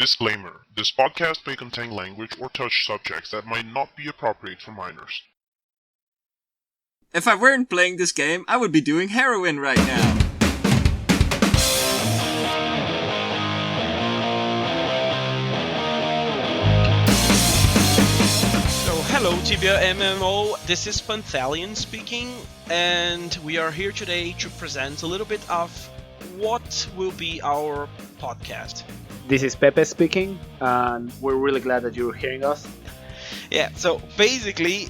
Disclaimer: this podcast may contain language or touch subjects that might not be appropriate for minors. If I weren't playing this game, I would be doing heroin right now. So hello TibiaMMO, this is Panthalion speaking, and we are here today to present a little bit of what will be our podcast. This is Pepe speaking, and we're really glad that you're hearing us. Yeah, so basically,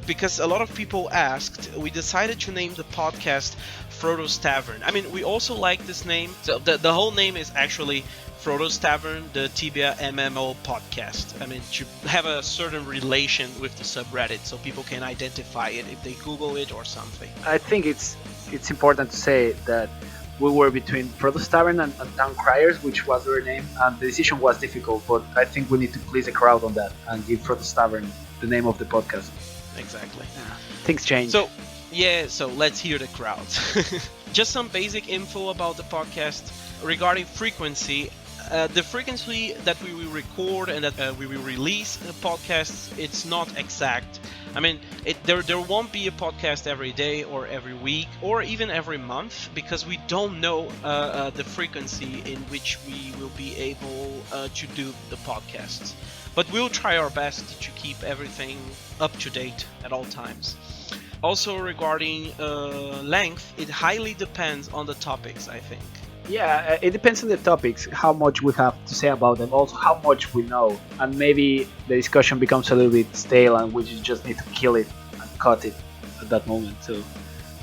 because a lot of people asked, we decided to name the podcast Frodo's Tavern. I mean, we also like this name. So the whole name is actually Frodo's Tavern, the TibiaMMO podcast. I mean, to have a certain relation with the subreddit so people can identify it if they Google it or something. I think it's important to say that we were between Frodo's Tavern and Town Criers, which was their name, and the decision was difficult, but I think we need to please the crowd on that and give Frodo's Tavern the name of the podcast. Exactly. Yeah. Things change. So let's hear the crowd. Just some basic info about the podcast regarding frequency. The frequency that we will record and that we will release podcasts, it's not exact. I mean, there won't be a podcast every day or every week or even every month because we don't know the frequency in which we will be able to do the podcasts. But we'll try our best to keep everything up to date at all times. Also regarding length, it highly depends on the topics, I think. Yeah, it depends on the topics, how much we have to say about them, also how much we know, and maybe the discussion becomes a little bit stale and we just need to kill it and cut it at that moment. So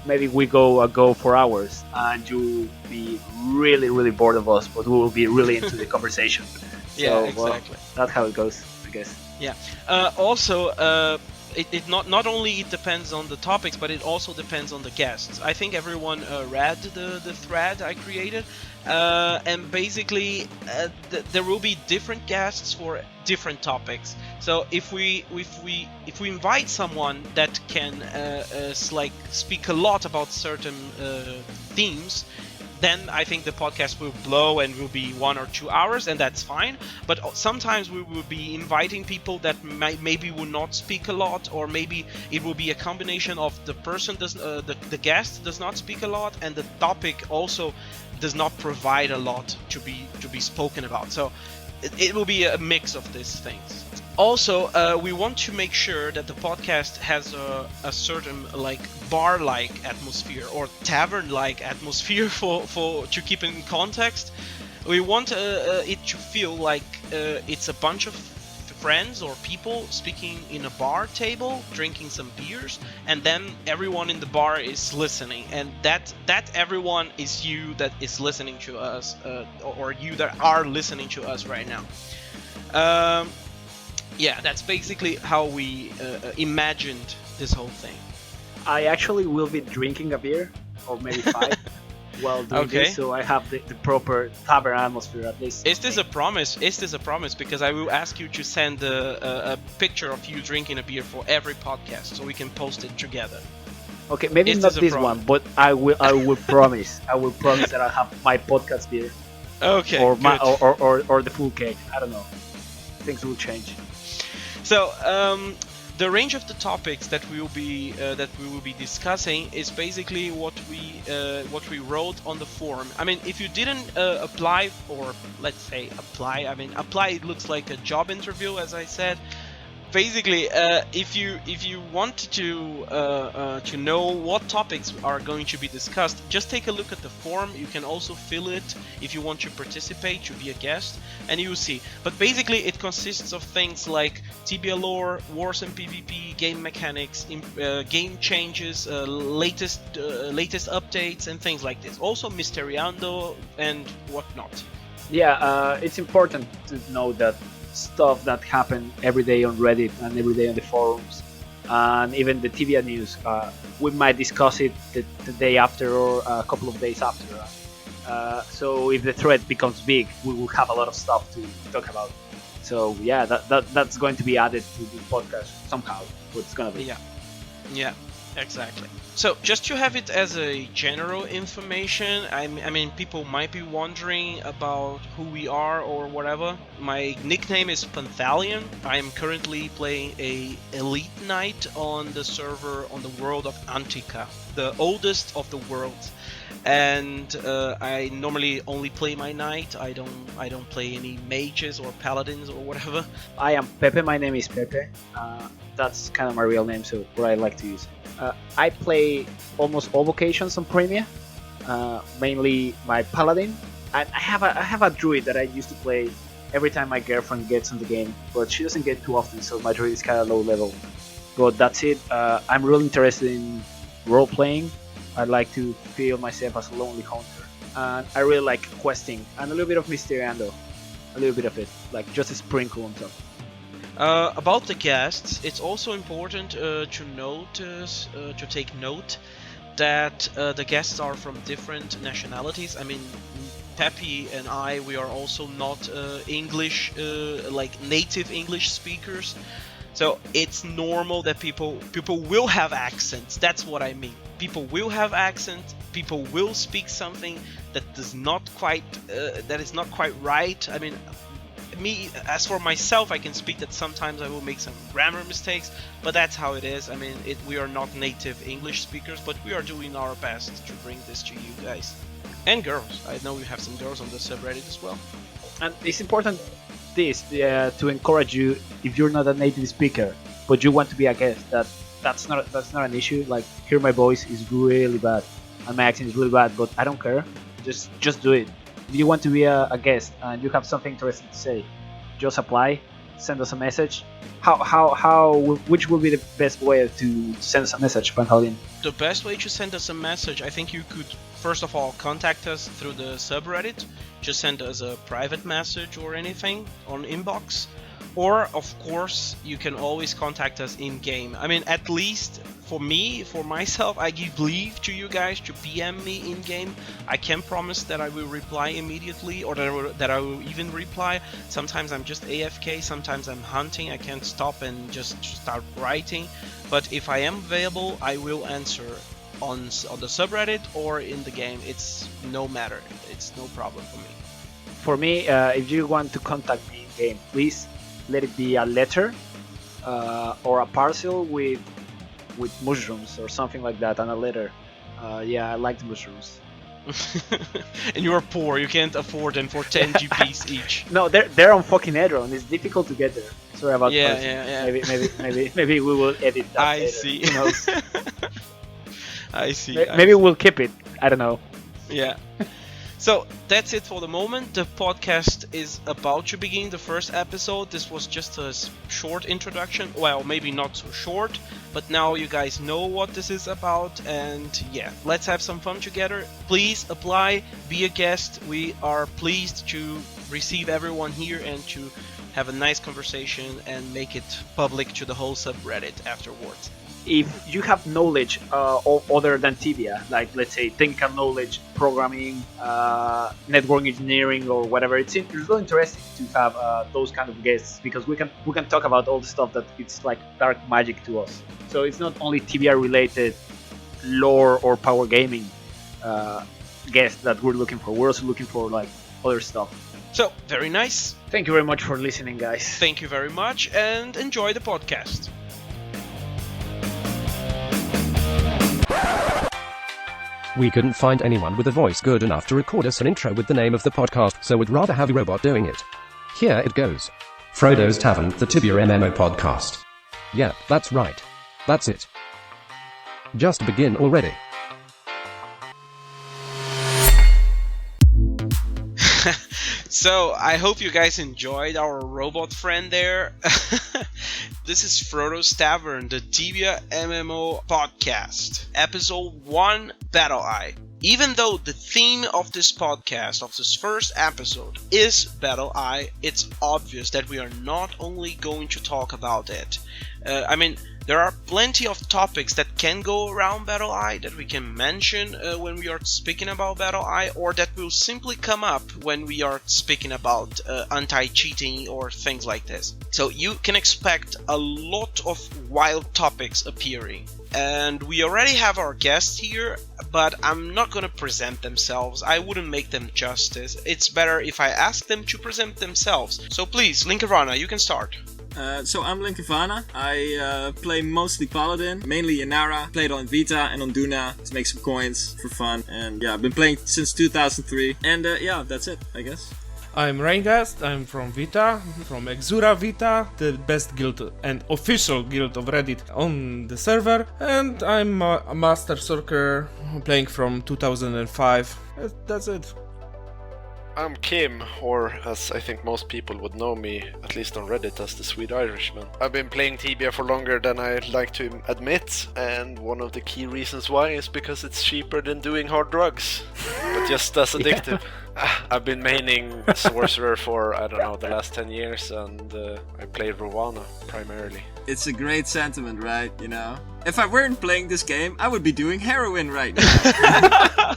maybe we go for hours and you'll be really, really bored of us, but we will be really into the conversation. Yeah, exactly. That's how it goes, I guess. Yeah. It not only it depends on the topics, but it also depends on the guests. I think everyone read the thread I created, and basically there will be different guests for different topics. So if we invite someone that can speak a lot about certain themes, then I think the podcast will blow and will be 1 or 2 hours, and that's fine. But sometimes we will be inviting people that maybe will not speak a lot, or maybe it will be a combination of the person the guest does not speak a lot, and the topic also does not provide a lot to be spoken about. So it will be a mix of these things. Also, we want to make sure that the podcast has a certain bar-like atmosphere or tavern-like atmosphere for to keep in context. We want it to feel like it's a bunch of friends or people speaking in a bar table, drinking some beers, and then everyone in the bar is listening, and that everyone is you that is listening to us, or you that are listening to us right now. Yeah, that's basically how we imagined this whole thing. I actually will be drinking a beer, or maybe 5, while doing this, so I have the proper tavern atmosphere at least. Is this a promise? Is this a promise? Because I will ask you to send a picture of you drinking a beer for every podcast, so we can post it together. Okay, maybe not this one, but I will promise. I will promise that I'll have my podcast beer. Okay. Or my or the full cake. I don't know. Things will change. So the range of the topics that we will be discussing is basically what we wrote on the forum. I mean, if you didn't apply, or let's say apply, I mean apply, it looks like a job interview, as I said. Basically, if you want to know what topics are going to be discussed, just take a look at the forum. You can also fill it if you want to participate, to be a guest, and you will see. But basically, it consists of things like Tibia lore, wars and PvP, game mechanics, game changes, latest updates, and things like this. Also, Mysteriando and whatnot. Yeah, it's important to know that stuff that happen every day on Reddit and every day on the forums, and even the Tibia news, we might discuss it the day after or a couple of days after. So if the thread becomes big, we will have a lot of stuff to talk about. So yeah, that's going to be added to the podcast somehow. But it's gonna be. Yeah, exactly. So just to have it as a general information, I mean people might be wondering about who we are or whatever. My nickname is Panthalion. I am currently playing a elite knight on the server on the world of Antica, the oldest of the worlds. And I normally only play my knight. I don't play any mages or paladins or whatever. I am Pepe. My name is Pepe. That's kind of my real name, so what I like to use. I play almost all vocations on Premia, mainly my paladin, and I have a druid that I used to play every time my girlfriend gets on the game, but she doesn't get too often, so my druid is kind of low level. But that's it. I'm really interested in role playing. I like to feel myself as a lonely hunter, and I really like questing and a little bit of Mysteriando, a little bit of it, like just a sprinkle on top. About the guests, it's also important to take note that the guests are from different nationalities. I mean, Pepe and we are also not English, like native English speakers. So it's normal that people will have accents. That's what I mean. People will have accents. People will speak something that is not quite right. I mean, me, as for myself, I can speak that sometimes I will make some grammar mistakes, but that's how it is. I mean, we are not native English speakers, but we are doing our best to bring this to you guys and girls. I know we have some girls on the subreddit as well. And it's important to encourage you, if you're not a native speaker but you want to be a guest, that's not an issue. Like, here my voice is really bad and my accent is really bad, but I don't care. Just do it. If you want to be a guest and you have something interesting to say, just apply, send us a message. Which will be the best way to send us a message, Panthalion? The best way to send us a message, I think you could first of all contact us through the subreddit. Just send us a private message or anything on inbox. Or, of course, you can always contact us in-game. I mean, at least for me, for myself, I give leave to you guys to PM me in-game. I can't promise that I will reply immediately or that I will even reply. Sometimes I'm just AFK, sometimes I'm hunting. I can't stop and just start writing. But if I am available, I will answer on the subreddit or in the game. It's no matter. It's no problem for me. For me, if you want to contact me in-game, please let it be a letter or a parcel with mushrooms or something like that, and a letter. Yeah, I like the mushrooms. And you are poor, you can't afford them for 10 GPs each. No, they're on fucking Edron. It's difficult to get there. Sorry about that. Yeah. Maybe we will edit that. I later. see. Who knows? I see. Maybe we'll keep it. I don't know. Yeah. So that's it for the moment. The podcast is about to begin the first episode. This was just a short introduction. Well, maybe not so short, but now you guys know what this is about. And yeah, let's have some fun together. Please apply, be a guest. We are pleased to receive everyone here and to have a nice conversation and make it public to the whole subreddit afterwards. If you have knowledge other than Tibia, like let's say technical knowledge, programming, network engineering, or whatever, it's really interesting to have those kind of guests, because we can talk about all the stuff that it's like dark magic to us. So it's not only Tibia related lore or power gaming guests that we're looking for. We're also looking for like other stuff. So very nice. Thank you very much for listening, guys. Thank you very much, and enjoy the podcast. We couldn't find anyone with a voice good enough to record us an intro with the name of the podcast, so we'd rather have a robot doing it. Here it goes. Frodo's Tavern, the TibiaMMO podcast. Yeah, that's right. That's it. Just begin already. So, I hope you guys enjoyed our robot friend there. This is Frodo's Tavern, the TibiaMMO podcast. Episode 1, BattlEye. Even though the theme of this podcast, of this first episode, is BattlEye, it's obvious that we are not only going to talk about it. There are plenty of topics that can go around BattlEye that we can mention when we are speaking about BattlEye, or that will simply come up when we are speaking about anti-cheating or things like this. So you can expect a lot of wild topics appearing. And we already have our guests here, but I'm not gonna present themselves. I wouldn't make them justice. It's better if I ask them to present themselves. So please, Linkavana, you can start. So I'm Linkavana. I play mostly Paladin, mainly Inara. Played on Vita and on Duna to make some coins for fun. And yeah, I've been playing since 2003. And yeah, that's it, I guess. I'm Raingast, I'm from Vita, from Exura Vita, the best guild and official guild of Reddit on the server, and I'm a Master Sorcerer playing from 2005. That's it. I'm Kim, or as I think most people would know me, at least on Reddit, as the Swede Irishman. I've been playing Tibia for longer than I'd like to admit, and one of the key reasons why is because it's cheaper than doing hard drugs, but just as addictive. I've been maining Sorcerer for, I don't know, the last 10 years, and I play Rowana primarily. It's a great sentiment, right? You know? If I weren't playing this game, I would be doing heroin right now.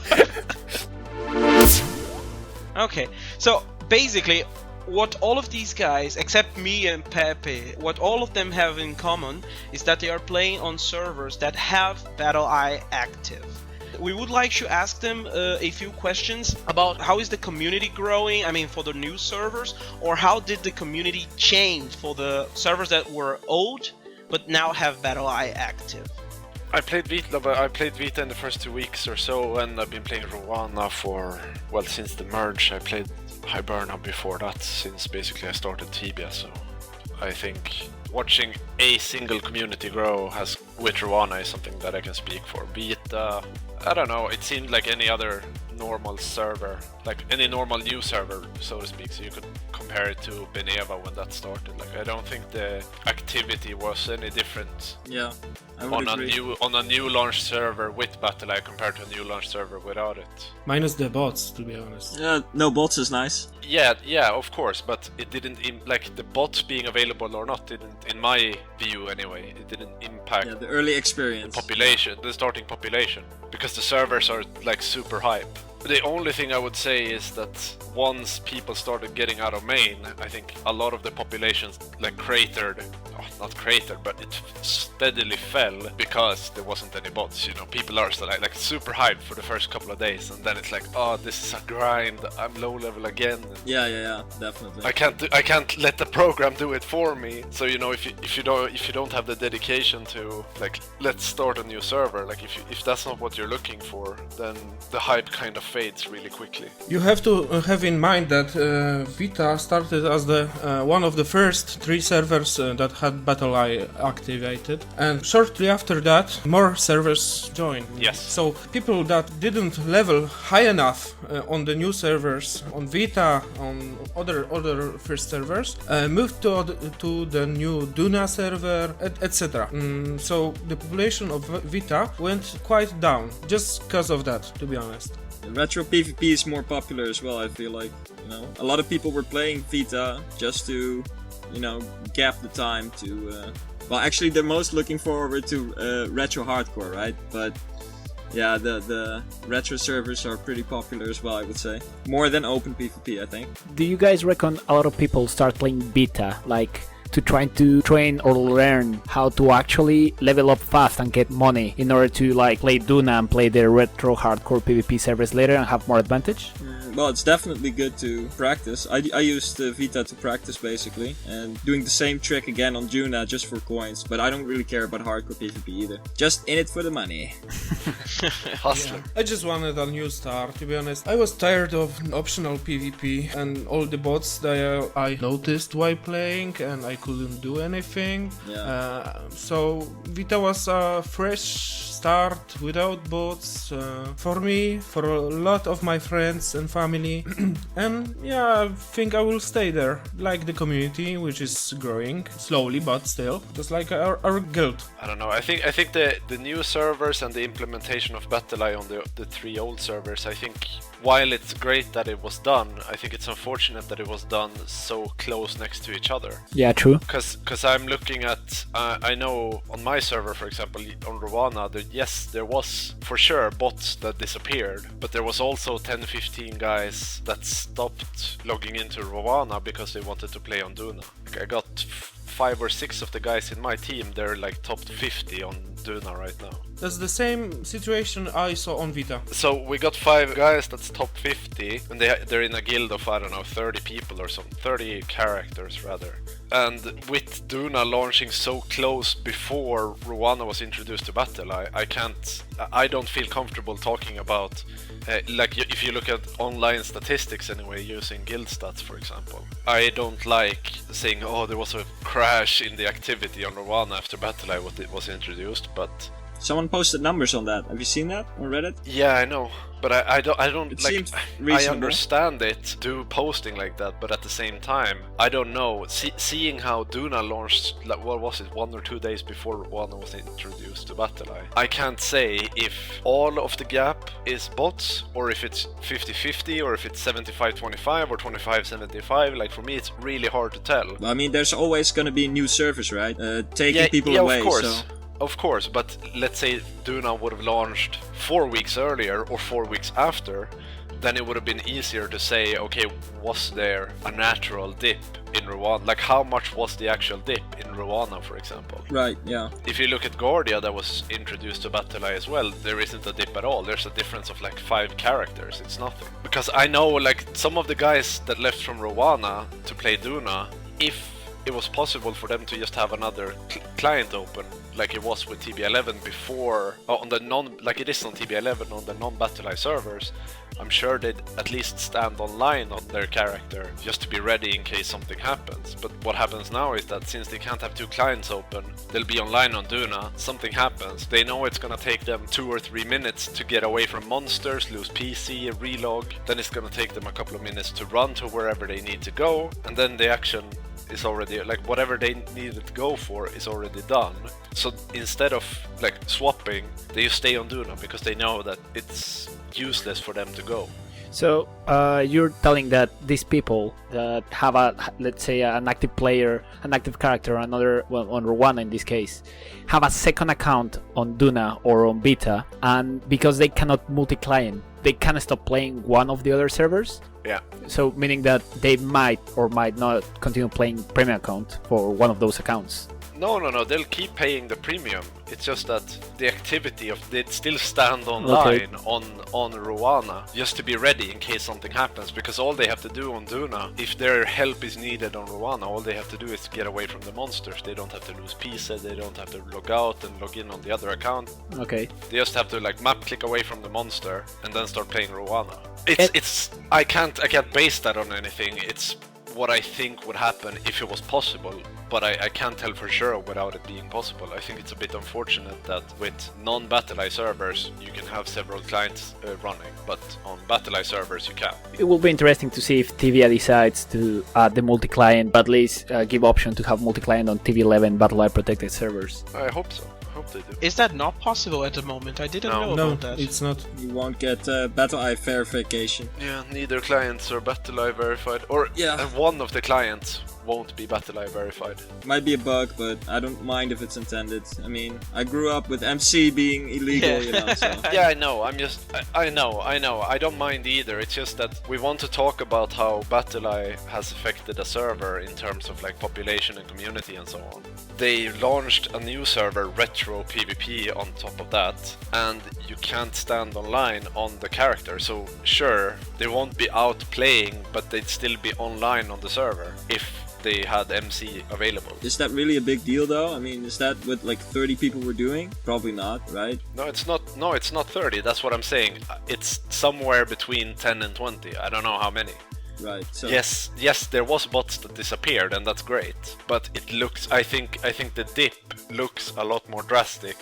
Okay, so basically, what all of these guys, except me and Pepe, what all of them have in common is that they are playing on servers that have BattlEye active. We would like to ask them a few questions about how is the community growing, I mean for the new servers, or how did the community change for the servers that were old but now have BattlEye active. I played Vita in the first 2 weeks or so, and I've been playing Rowana for, well, since the merge. I played Hiberna before that, since basically I started Tibia, so I think watching a single community grow with Rowana is something that I can speak for. Vita, I don't know, it seemed like any other normal server, like any normal new server, so to speak, so you could compare it to Beneva when that started. Like, I don't think the activity was any different. Yeah, I would agree. On a new launch server with BattlEye compared to a new launch server without it. Minus the bots, to be honest. No bots is nice. Yeah, of course, but it didn't, like, the bots being available or not didn't, in my view anyway, it didn't impact the early experience. The starting population, because the servers are, like, super hype. The only thing I would say is that once people started getting out of main, I think a lot of the populations like cratered, not cratered, but it steadily fell because there wasn't any bots. You know, people are still like super hyped for the first couple of days, and then it's like, oh, this is a grind. I'm low level again. Yeah, definitely. I can't let the program do it for me. So you know, if you don't have the dedication to like, let's start a new server. Like if that's not what you're looking for, then the hype kind of fades really quickly. You have to have in mind that Vita started as the one of the first 3 servers that had BattlEye activated, and shortly after that more servers joined. Yes. So people that didn't level high enough on the new servers, on Vita, on other first servers, moved to the new Duna server, etc. So the population of Vita went quite down just because of that, to be honest. Retro PvP is more popular as well, I feel like. You know, a lot of people were playing Vita just to, you know, gap the time to. Well, actually, they're most looking forward to retro hardcore, right? But yeah, the retro servers are pretty popular as well, I would say. More than open PvP, I think. Do you guys reckon a lot of people start playing Beta, like to try to train or learn how to actually level up fast and get money in order to like play Duna and play the retro hardcore PvP servers later and have more advantage? Well, it's definitely good to practice. I used Vita to practice basically, and doing the same trick again on Duna just for coins, but I don't really care about hardcore PvP either. Just in it for the money. Hustler. Yeah. I just wanted a new start, to be honest. I was tired of optional PvP and all the bots that I noticed while playing, and I couldn't do anything. Yeah. So Vita was a fresh start without bots for me, for a lot of my friends and family. And yeah, I think I will stay there, like the community, which is growing slowly but still, just like our guild. I don't know. I think the new servers and the implementation of BattlEye on the 3 old servers, I think while it's great that it was done, I think it's unfortunate that it was done so close next to each other. Yeah, true. Because I'm looking at, I know on my server, for example, on Rwana, yes, there was for sure bots that disappeared, but there was also 10-15 guys that stopped logging into Rwana because they wanted to play on Duna. Like, I got 5 or 6 of the guys in my team, they're like top 50 on Duna right now. That's the same situation I saw on Vita. So we got 5 guys that's top 50, and they're in a guild of, I don't know, 30 people or something, 30 characters rather. And with Duna launching so close before Rwana was introduced to BattlEye, I don't feel comfortable talking about, like if you look at online statistics anyway, using guild stats for example. I don't like saying, oh, there was a crash in the activity on Rwana after BattlEye was introduced, but... Someone posted numbers on that. Have you seen that on Reddit? Yeah, I know. But I don't It like. seems I reasonable. understand it, posting like that, but at the same time, I don't know. Seeing how Duna launched, like, what was it, 1 or 2 days before Rwana was introduced to BattlEye, I can't say if all of the gap is bots, or if it's 50-50, or if it's 75-25, or 25-75. Like, for me, it's really hard to tell. Well, I mean, there's always gonna be new servers, right? Taking people away. Of course. So. Of course, but let's say Duna would have launched 4 weeks earlier or 4 weeks after, then it would have been easier to say, okay, was there a natural dip in Rwana? Like, how much was the actual dip in Rwana, for example? Right, yeah. If you look at Guardia that was introduced to BattlEye as well, there isn't a dip at all. There's a difference of like 5 characters, it's nothing. Because I know, like, some of the guys that left from Rwana to play Duna, if it was possible for them to just have another client open, like it was with Tibia11 before, on the like it is on Tibia11 on the non-BattlEye servers, I'm sure they'd at least stand online on their character just to be ready in case something happens. But what happens now is that since they can't have 2 clients open, they'll be online on Duna, something happens, they know it's gonna take them 2 or 3 minutes to get away from monsters, lose PC, relog, then it's gonna take them a couple of minutes to run to wherever they need to go, and then the action is already, like, whatever they needed to go for is already done. So instead of like swapping, they just stay on Duna because they know that it's useless for them to go. So you're telling that these people that have let's say an active player, an active character, another, well, on Rwana in this case, have a second account on Duna or on Vita, and because they cannot multi-client, they can stop playing one of the other servers? Yeah. So meaning that they might or might not continue playing premium account for one of those accounts? No, they'll keep paying the premium. It's just that the activity of they'd still stand online on Rwana just to be ready in case something happens, because all they have to do on Duna, if their help is needed on Rwana, all they have to do is get away from the monsters. They don't have to lose pieces, they don't have to log out and log in on the other account. Okay. They just have to like map click away from the monster and then start playing Rwana. I can't base that on anything. It's what I think would happen if it was possible, but I can't tell for sure without it being possible. I think it's a bit unfortunate that with non-BattlEye servers you can have several clients running, but on BattlEye servers you can't. It will be interesting to see if Tibia decides to add the multi-client, but at least give option to have multi-client on TV11 BattlEye protected servers. I hope so. I hope they do. Is that not possible at the moment? I didn't know No, about that. it's not. You won't get BattlEye verification. Yeah, neither clients are BattlEye verified, or Yeah. one of the clients won't be BattlEye verified. Might be a bug, but I don't mind if it's intended. I mean, I grew up with MC being illegal, you know, so... Yeah, I know. I know. I don't mind either. It's just that we want to talk about how BattlEye has affected a server in terms of like population and community and so on. They launched a new server, Retro PvP, on top of that, and you can't stand online on the character. So sure, they won't be out playing, but they'd still be online on the server if they had MC available. Is that really a big deal though? I mean, is that what like 30 people were doing? Probably not, right? No, it's not. No, it's not 30. That's what I'm saying. It's somewhere between 10 and 20. I don't know how many. Right. So Yes, there was bots that disappeared, and that's great. But it looks. I think the dip looks a lot more drastic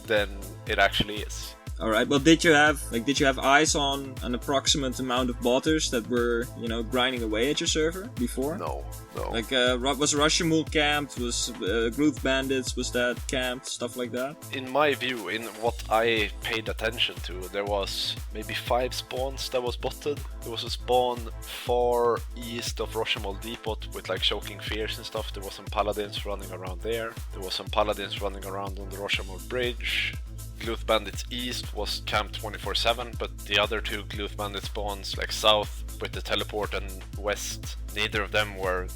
than it actually is. All right. Well, did you have eyes on an approximate amount of botters that were, grinding away at your server before? No. Like, was Russiamul camped? Was Groove Bandits, was that camped? Stuff like that? In my view, in what I paid attention to, there was maybe 5 spawns that was botted. There was a spawn far east of Russiamul Depot with like Choking Fears and stuff. There was some Paladins running around there. There was some Paladins running around on the Russiamul Bridge. Gluth Bandits East was camped 24/7, but the other 2 Gluth Bandit spawns, like south with the teleport and west, neither of them were,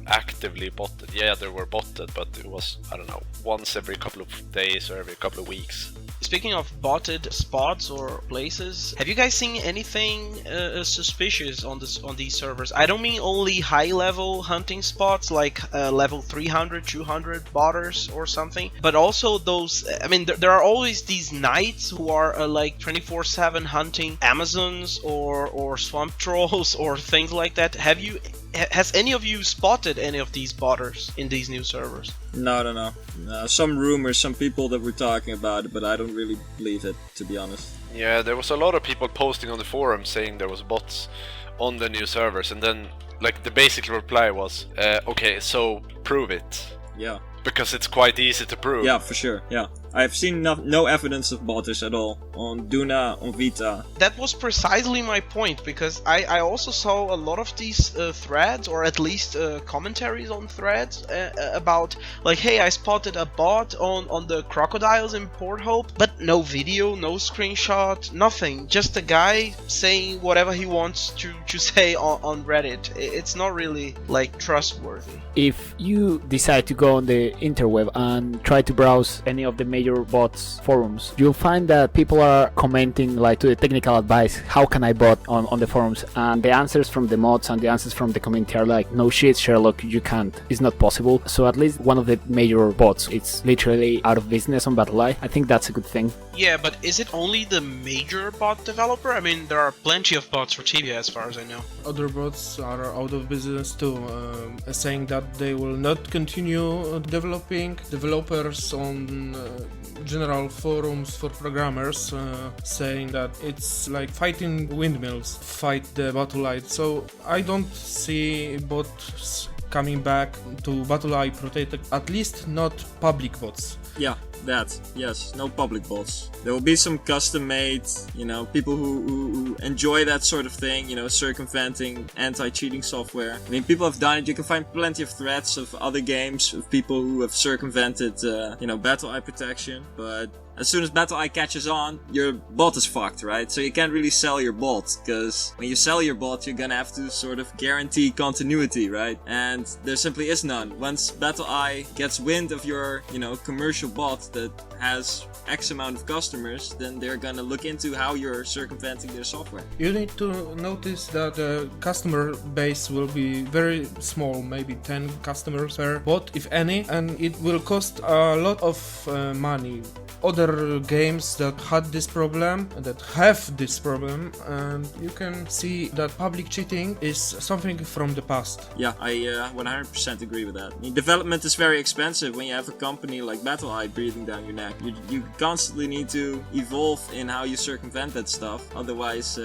actively botted. Yeah, they were botted, but it was, I don't know, once every couple of days or every couple of weeks. Speaking of botted spots or places, have you guys seen anything suspicious on these servers? I don't mean only high-level hunting spots like level 300, 200 botters or something, but also those. I mean, there are always these knights who are like 24/7 hunting Amazons or swamp trolls or things like that. Has any of you spotted any of these botters in these new servers? No. Some rumors, some people that were talking about it, but I don't really believe it, to be honest. Yeah, there was a lot of people posting on the forum saying there was bots on the new servers, and then like the basic reply was, okay, so prove it. Yeah. Because it's quite easy to prove. Yeah, for sure, yeah. I've seen no evidence of botters at all on Duna, on Vita. That was precisely my point, because I also saw a lot of these threads, or at least commentaries on threads about like, hey, I spotted a bot on the crocodiles in Port Hope, but no video, no screenshot, nothing. Just a guy saying whatever he wants to say on Reddit. It's not really like trustworthy. If you decide to go on the interweb and try to browse any of the major bots forums, you'll find that people are commenting like to the technical advice, how can I bot on the forums, and the answers from the mods and the answers from the community are like, no shit Sherlock, you can't, it's not possible. So at least one of the major bots, it's literally out of business on BattlEye. I think that's a good thing. Yeah, but is it only the major bot developer? I mean, there are plenty of bots for Tibia as far as I know. Other bots are out of business too, saying that they will not continue developing. Developers on general forums for programmers saying that it's like fighting windmills, fight the BattlEye. So I don't see bots coming back to BattlEye protected, at least not public bots. Yeah, yes, no public bots. There will be some custom-made, people who enjoy that sort of thing, circumventing anti-cheating software. I mean, people have done it. You can find plenty of threads of other games of people who have circumvented, BattlEye protection, but as soon as BattlEye catches on, your bot is fucked, right? So you can't really sell your bot, because when you sell your bot, you're gonna have to sort of guarantee continuity, right? And there simply is none. Once BattlEye gets wind of your, commercial bot that has X amount of customers, then they're gonna look into how you're circumventing their software. You need to notice that the customer base will be very small, maybe 10 customers per bot, if any, and it will cost a lot of money. Other games that had this problem, that have this problem, and you can see that public cheating is something from the past. Yeah, I 100% agree with that. I mean, development is very expensive when you have a company like BattlEye breathing down your neck. You constantly need to evolve in how you circumvent that stuff. Otherwise,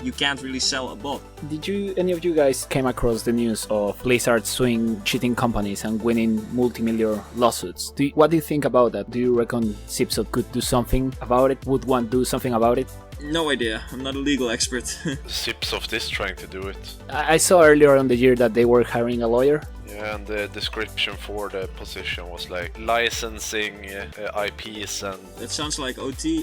you can't really sell a bot. Did any of you guys came across the news of Blizzard suing cheating companies and winning multi-million lawsuits? What do you think about that? Do you reckon TybZuK could do something about it? Would one do something about it? No idea. I'm not a legal expert. Sipsoft is trying to do it. I saw earlier on the year that they were hiring a lawyer. Yeah, and the description for the position was like licensing IPs and... That sounds like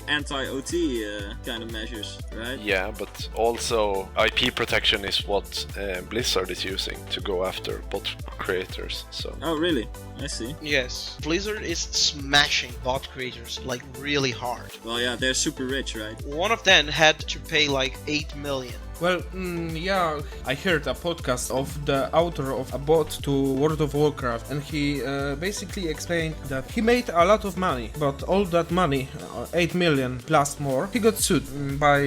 anti-OT kind of measures, right? Yeah, but also IP protection is what Blizzard is using to go after bot creators, so... Oh, really? I see. Yes, Blizzard is smashing bot creators like really hard. Well, yeah, they're super rich, right? One of them had to pay like 8 million Well, yeah, I heard a podcast of the author of a bot to World of Warcraft, and he basically explained that he made a lot of money, but all that money, 8 million plus more, he got sued by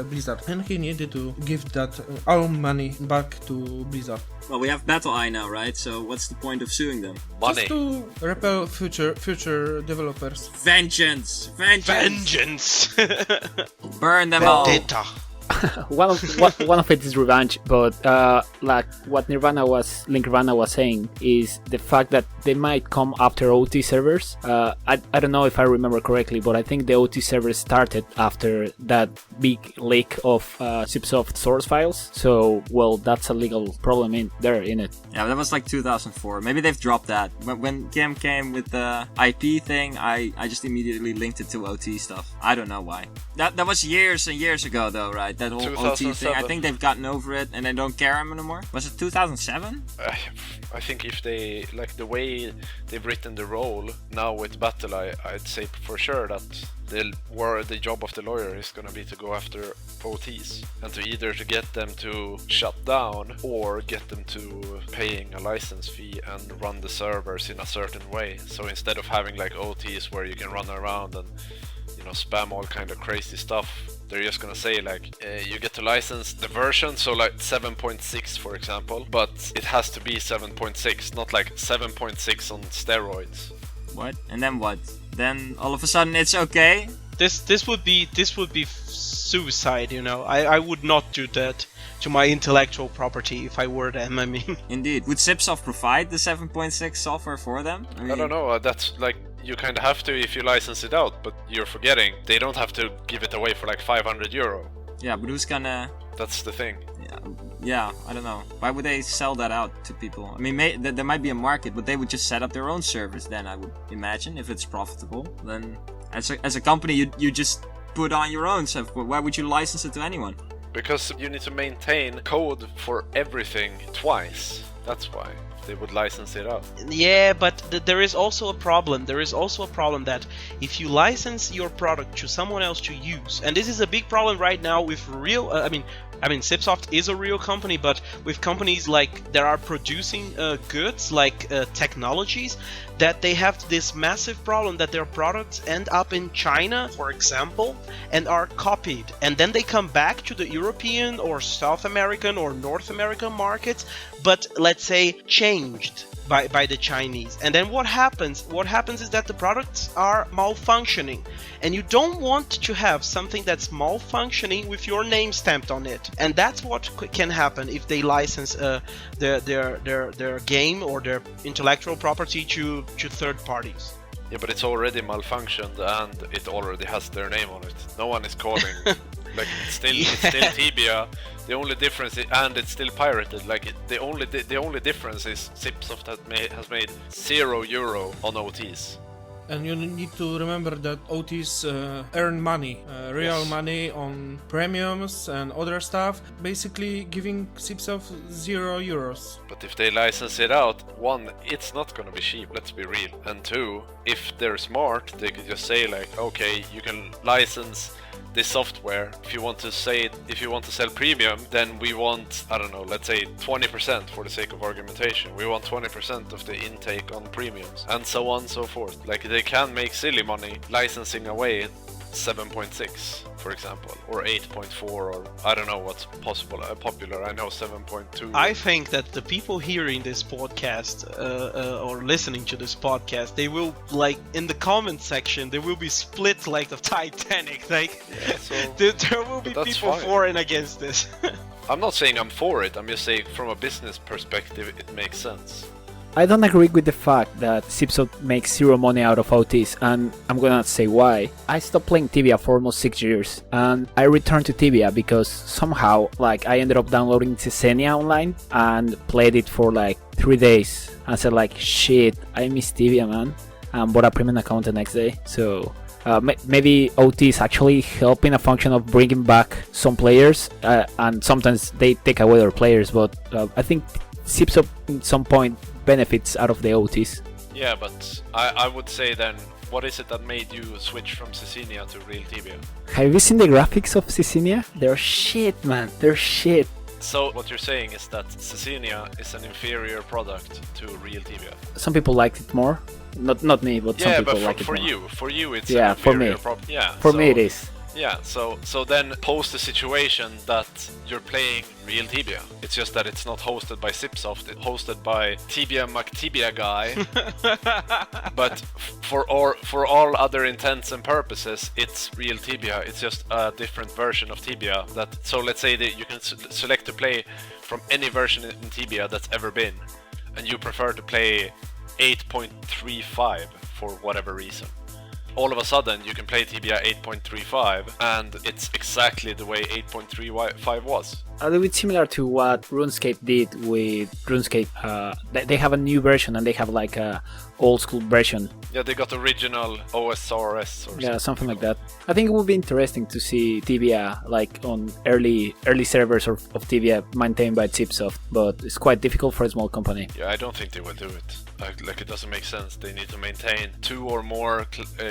Blizzard, and he needed to give that all money back to Blizzard. Well, we have BattlEye now, right? So what's the point of suing them? Money. Just to repel future developers. Vengeance! Vengeance! Burn them all! Vendetta. one of it is revenge, but like what Link Nirvana was saying is the fact that they might come after OT servers. I don't know if I remember correctly, but I think the OT servers started after that big leak of Subsoft source files. So, well, that's a legal problem in it. Yeah, that was like 2004. Maybe they've dropped that. When Kim came with the IP thing, I just immediately linked it to OT stuff. I don't know why. That was years and years ago, though, right? That whole OT thing. I think they've gotten over it and they don't care anymore. Was it 2007? I think if they, like the way they've written the role now with BattlEye, I'd say for sure that the job of the lawyer is gonna be to go after OTs and to either to get them to shut down or get them to paying a license fee and run the servers in a certain way. So instead of having like OTs where you can run around and spam all kind of crazy stuff, they're just gonna say like you get to license the version, so like 7.6 for example, but it has to be 7.6, not like 7.6 on steroids. What? And then what? Then all of a sudden it's okay? This would be suicide, I would not do that to my intellectual property if I were them, I mean. Indeed. Would Subsoft provide the 7.6 software for them? I don't know, that's like, you kind of have to if you license it out, but you're forgetting, they don't have to give it away for like 500 euro. Yeah, but who's gonna... That's the thing. Yeah, I don't know. Why would they sell that out to people? I mean, there might be a market, but they would just set up their own servers then, I would imagine, if it's profitable. Then, as a company, you just put on your own stuff. Why would you license it to anyone? Because you need to maintain code for everything twice. That's why they would license it out. Yeah, but there is also a problem. There is also a problem that if you license your product to someone else to use, and this is a big problem right now with real, I mean, Subsoft is a real company, but with companies like that are producing goods like technologies, that they have this massive problem that their products end up in China, for example, and are copied, and then they come back to the European or South American or North American markets, but let's say changed by the Chinese. And then what happens? What happens is that the products are malfunctioning, and you don't want to have something that's malfunctioning with your name stamped on it. And that's what can happen if they license their game or their intellectual property to third parties. Yeah, but it's already malfunctioned and it already has their name on it. No one is calling. Like it's still Tibia. The only difference is, and it's still pirated. Like the only difference is Subsoft has made €0 on OTs. And you need to remember that OTs earn money, real money on premiums and other stuff, basically giving Subsoft €0. But if they license it out, one, it's not gonna be cheap, let's be real. And two, if they're smart, they could just say like, okay, you can license this software. If you want to sell premium, then we want, I don't know, let's say 20% for the sake of argumentation. We want 20% of the intake on premiums, and so on and so forth. Like they can make silly money licensing away 7.6, for example, or 8.4, or I don't know what's popular. I know 7.2. I think that the people hearing this podcast or listening to this podcast, they will, like, in the comment section, they will be split like the Titanic. Like, yeah, so, there will be people fine. for and against this. I'm not saying I'm for it. I'm just saying from a business perspective, it makes sense. I don't agree with the fact that Subsoft makes zero money out of OTs, and I'm gonna say why. I stopped playing Tibia for almost 6 years, and I returned to Tibia because somehow, like, I ended up downloading Tsesenia online and played it for like 3 days. I said like, shit, I miss Tibia, man, and bought a premium account the next day. So maybe OT is actually helping a function of bringing back some players, and sometimes they take away their players, but I think Subsoft at some point benefits out of the OTs. Yeah, but I would say then What is it that made you switch from Cecilia to real Tibia? Have you seen the graphics of Cecilia? They're shit, man. They're shit. So what you're saying is that Cecilia is an inferior product to real Tibia? Some people liked it more. Not me, but some Yeah, people but like it for more. you it's Yeah, an for me. inferior product. Yeah, For me it is. Yeah, so then pose the situation that you're playing real Tibia. It's just that it's not hosted by Zipsoft, it's hosted by TibiaMMO guy. But for all other intents and purposes, it's real Tibia. It's just a different version of Tibia. So let's say that you can select to play from any version in Tibia that's ever been, and you prefer to play 8.35 for whatever reason. All of a sudden you can play Tibia 8.35 and it's exactly the way 8.35 was. A little bit similar to what RuneScape did with RuneScape. They have a new version and they have like a old school version. Yeah, they got original OSRS or something like that. I think it would be interesting to see Tibia like on early servers of Tibia maintained by Zipsoft, but it's quite difficult for a small company. Yeah, I don't think they will do it. Like it doesn't make sense. They need to maintain 2 or more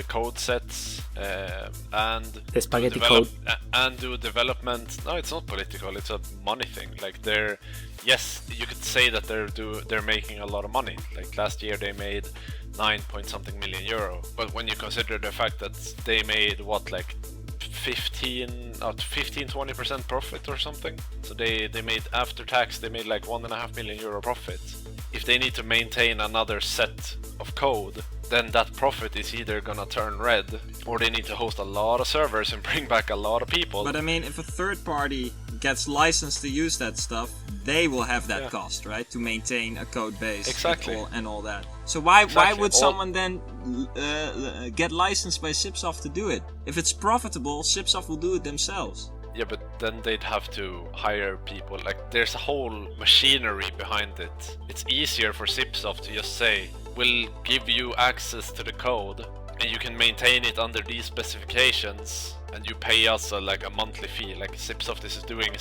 code sets and the spaghetti code and do development. No, it's not political. It's a money thing. Like yes, you could say that they're making a lot of money. Like last year they made 9-point-something million euro. But when you consider the fact that they made what, like 15-20% profit or something. So they made after tax they made like 1.5 million euro profit. If they need to maintain another set of code, then that profit is either gonna turn red, or they need to host a lot of servers and bring back a lot of people. But I mean, if a third party gets licensed to use that stuff, they will have that cost, right? To maintain a code base and all that. So why would someone then get licensed by Zipsoft to do it? If it's profitable, Zipsoft will do it themselves. Yeah, but then they'd have to hire people. Like, there's a whole machinery behind it. It's easier for Zipsoft to just say, we'll give you access to the code, and you can maintain it under these specifications, and you pay us a monthly fee. Like Zipsoft is doing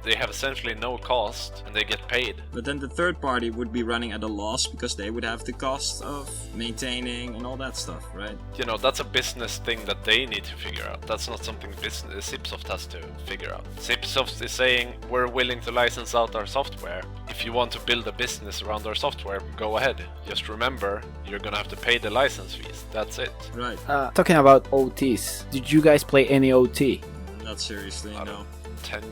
they have essentially no cost, and they get paid. But then the third party would be running at a loss because they would have the cost of maintaining and all that stuff, right? You know, that's a business thing that they need to figure out. That's not something Zipsoft has to figure out. Zipsoft is saying, we're willing to license out our software. If you want to build a business around our software, go ahead. Just remember, you're gonna have to pay the license fees. That's it. Right. Talking about OTs, did you guys play any OT? Not seriously, no. 10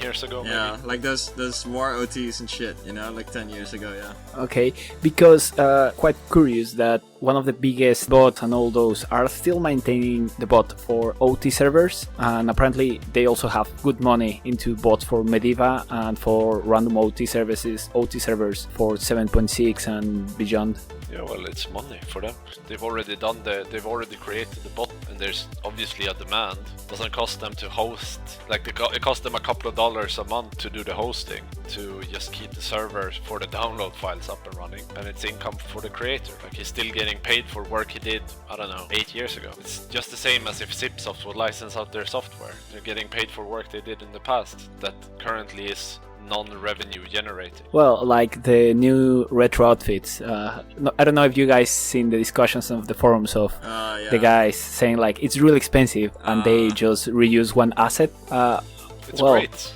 years ago, maybe? Yeah, like those war OTs and shit, you know, like 10 years ago, yeah. Okay, because quite curious that one of the biggest bots and all those are still maintaining the bot for OT servers, and apparently they also have good money into bots for Mediva and for random OT servers for 7.6 and beyond. Yeah, well, it's money for them. They've already created the bot, and there's obviously a demand. It doesn't cost them to host, like it costs them a couple of dollars a month to do the hosting, to just keep the servers for the download files up and running, and it's income for the creator. Like, he's still getting paid for work he did, I don't know, 8 years ago. It's just the same as if Zipsoft would license out their software. They're getting paid for work they did in the past that currently is non-revenue generating. Well, like the new retro outfits. I don't know if you guys seen the discussions of the forums of the guys saying like it's really expensive and they just reuse one asset. It's great.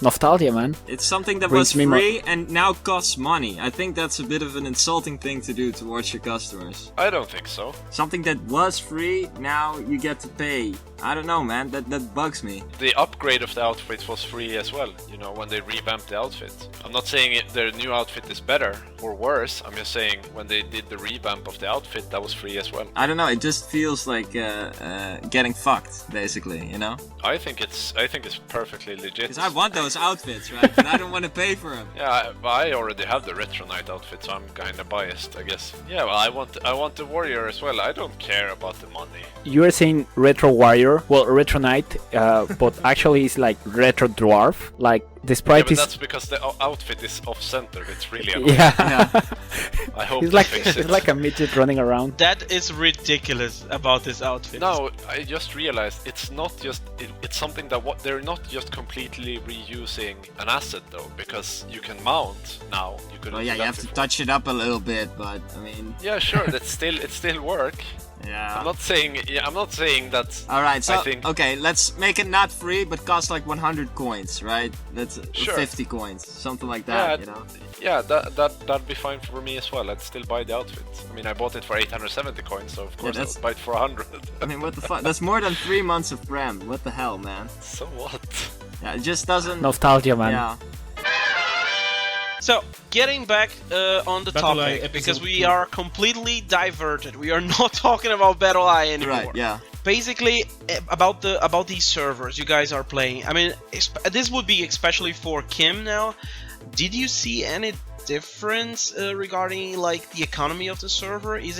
Nostalgia, man. It's something that was free and now costs money. I think that's a bit of an insulting thing to do towards your customers. I don't think so. Something that was free, now you get to pay. I don't know, man. That bugs me. The upgrade of the outfit was free as well, you know, when they revamped the outfit. I'm not saying their new outfit is better or worse. I'm just saying when they did the revamp of the outfit, that was free as well. I don't know. It just feels like getting fucked, basically, you know? I think it's perfectly legit. Because I want those outfits, right? But I don't want to pay for them. Yeah, I already have the Retro Knight outfit, so I'm kind of biased, I guess. Yeah, well, I want the Warrior as well. I don't care about the money. You are saying Retro Warrior, well, Retro Knight, but actually it's like Retro Dwarf. Like the sprite is. That's because the outfit is off-center. It's really annoying. Yeah. I hope it's like a midget running around. That is ridiculous about this outfit. No, I just realized it's not just it's something that they're not just completely reusing an asset though, because you can mount now. You could. Well, yeah, you have to touch it up a little bit, but I mean. Yeah, sure. It's still work. Yeah. I'm not saying that. All right, so I think okay, let's make it not free, but cost like 100 coins, right? That's Sure. 50 coins, something like that, Yeah, you know. Yeah, that'd be fine for me as well. I'd still buy the outfit. I mean, I bought it for 870 coins, so of course I that's- would buy it for 100. I mean, what the fuck? That's more than 3 months of Prem. What the hell, man? So what? Yeah, it just doesn't. Nostalgia, man. Yeah. So, getting back on the BattlEye topic, episode because we 2. are completely diverted. We are not talking about BattlEye anymore. Right. Yeah. Basically, about these servers you guys are playing. I mean, this would be especially for Kim now. Did you see any difference regarding like the economy of the server? Has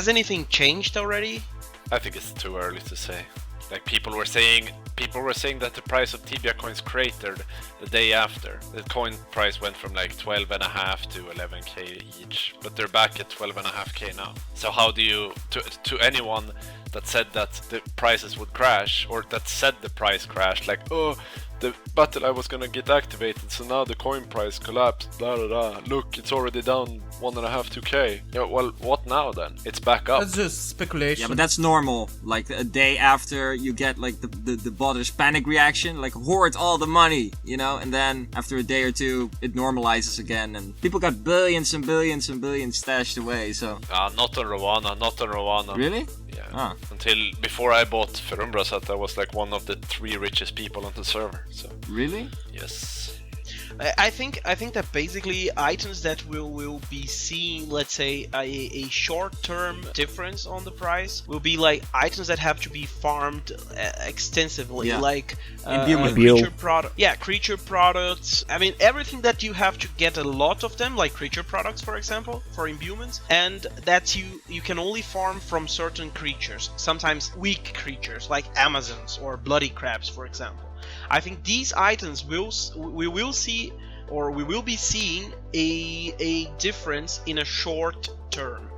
anything changed already? I think it's too early to say. Like people were saying that the price of Tibia coins cratered the day after. The coin price went from like 12.5 to 11k each, but they're back at 12.5k now. So how do you, to anyone that said that the prices would crash, or that said the price crashed, like, oh, the BattlEye was gonna get activated, so now the coin price collapsed, da da da, look, it's already down 1.5-2k. Yeah, well, what now then? It's back up. That's just speculation. Yeah, but that's normal. Like a day after you get like the botter's panic reaction, like hoard all the money, you know, and then after a day or two it normalizes again, and people got billions and billions and billions stashed away. So Not on Rowana. really? Yeah. Ah. Until before I bought Ferumbrasat, I was like one of the 3 richest people on the server. So Really? yes. I think that basically items that will be seeing, let's say, a short-term difference on the price will be like items that have to be farmed extensively, Yeah. like Imbuement. creature product. Yeah, creature products. I mean, everything that you have to get a lot of them, like creature products, for example, for imbuements, and that you can only farm from certain creatures. Sometimes weak creatures, like Amazons or bloody crabs, for example. I think these items we will be seeing a difference in a short term.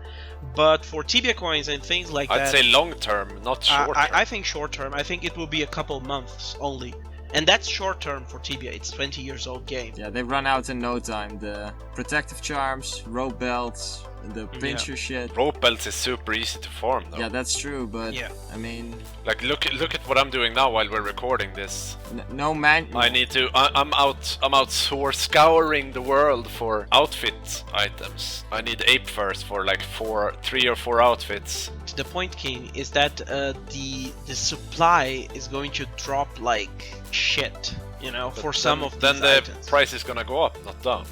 But for Tibia coins and things like I'd that, say long term, not short term. I think short term. I think it will be a couple months only, and that's short term for Tibia. It's 20 years old game. Yeah, they run out in no time. The protective charms, rope belts, the pincher shit. Rope belts is super easy to farm though. Yeah, that's true, but Yeah. I mean, Like look at what I'm doing now while we're recording this. no man. I need to. I'm out scouring the world for outfit items. I need ape first for like 3 or 4 outfits. The point, King, is that the supply is going to drop like shit. You know, for some of then these the items. price is gonna go up, not down.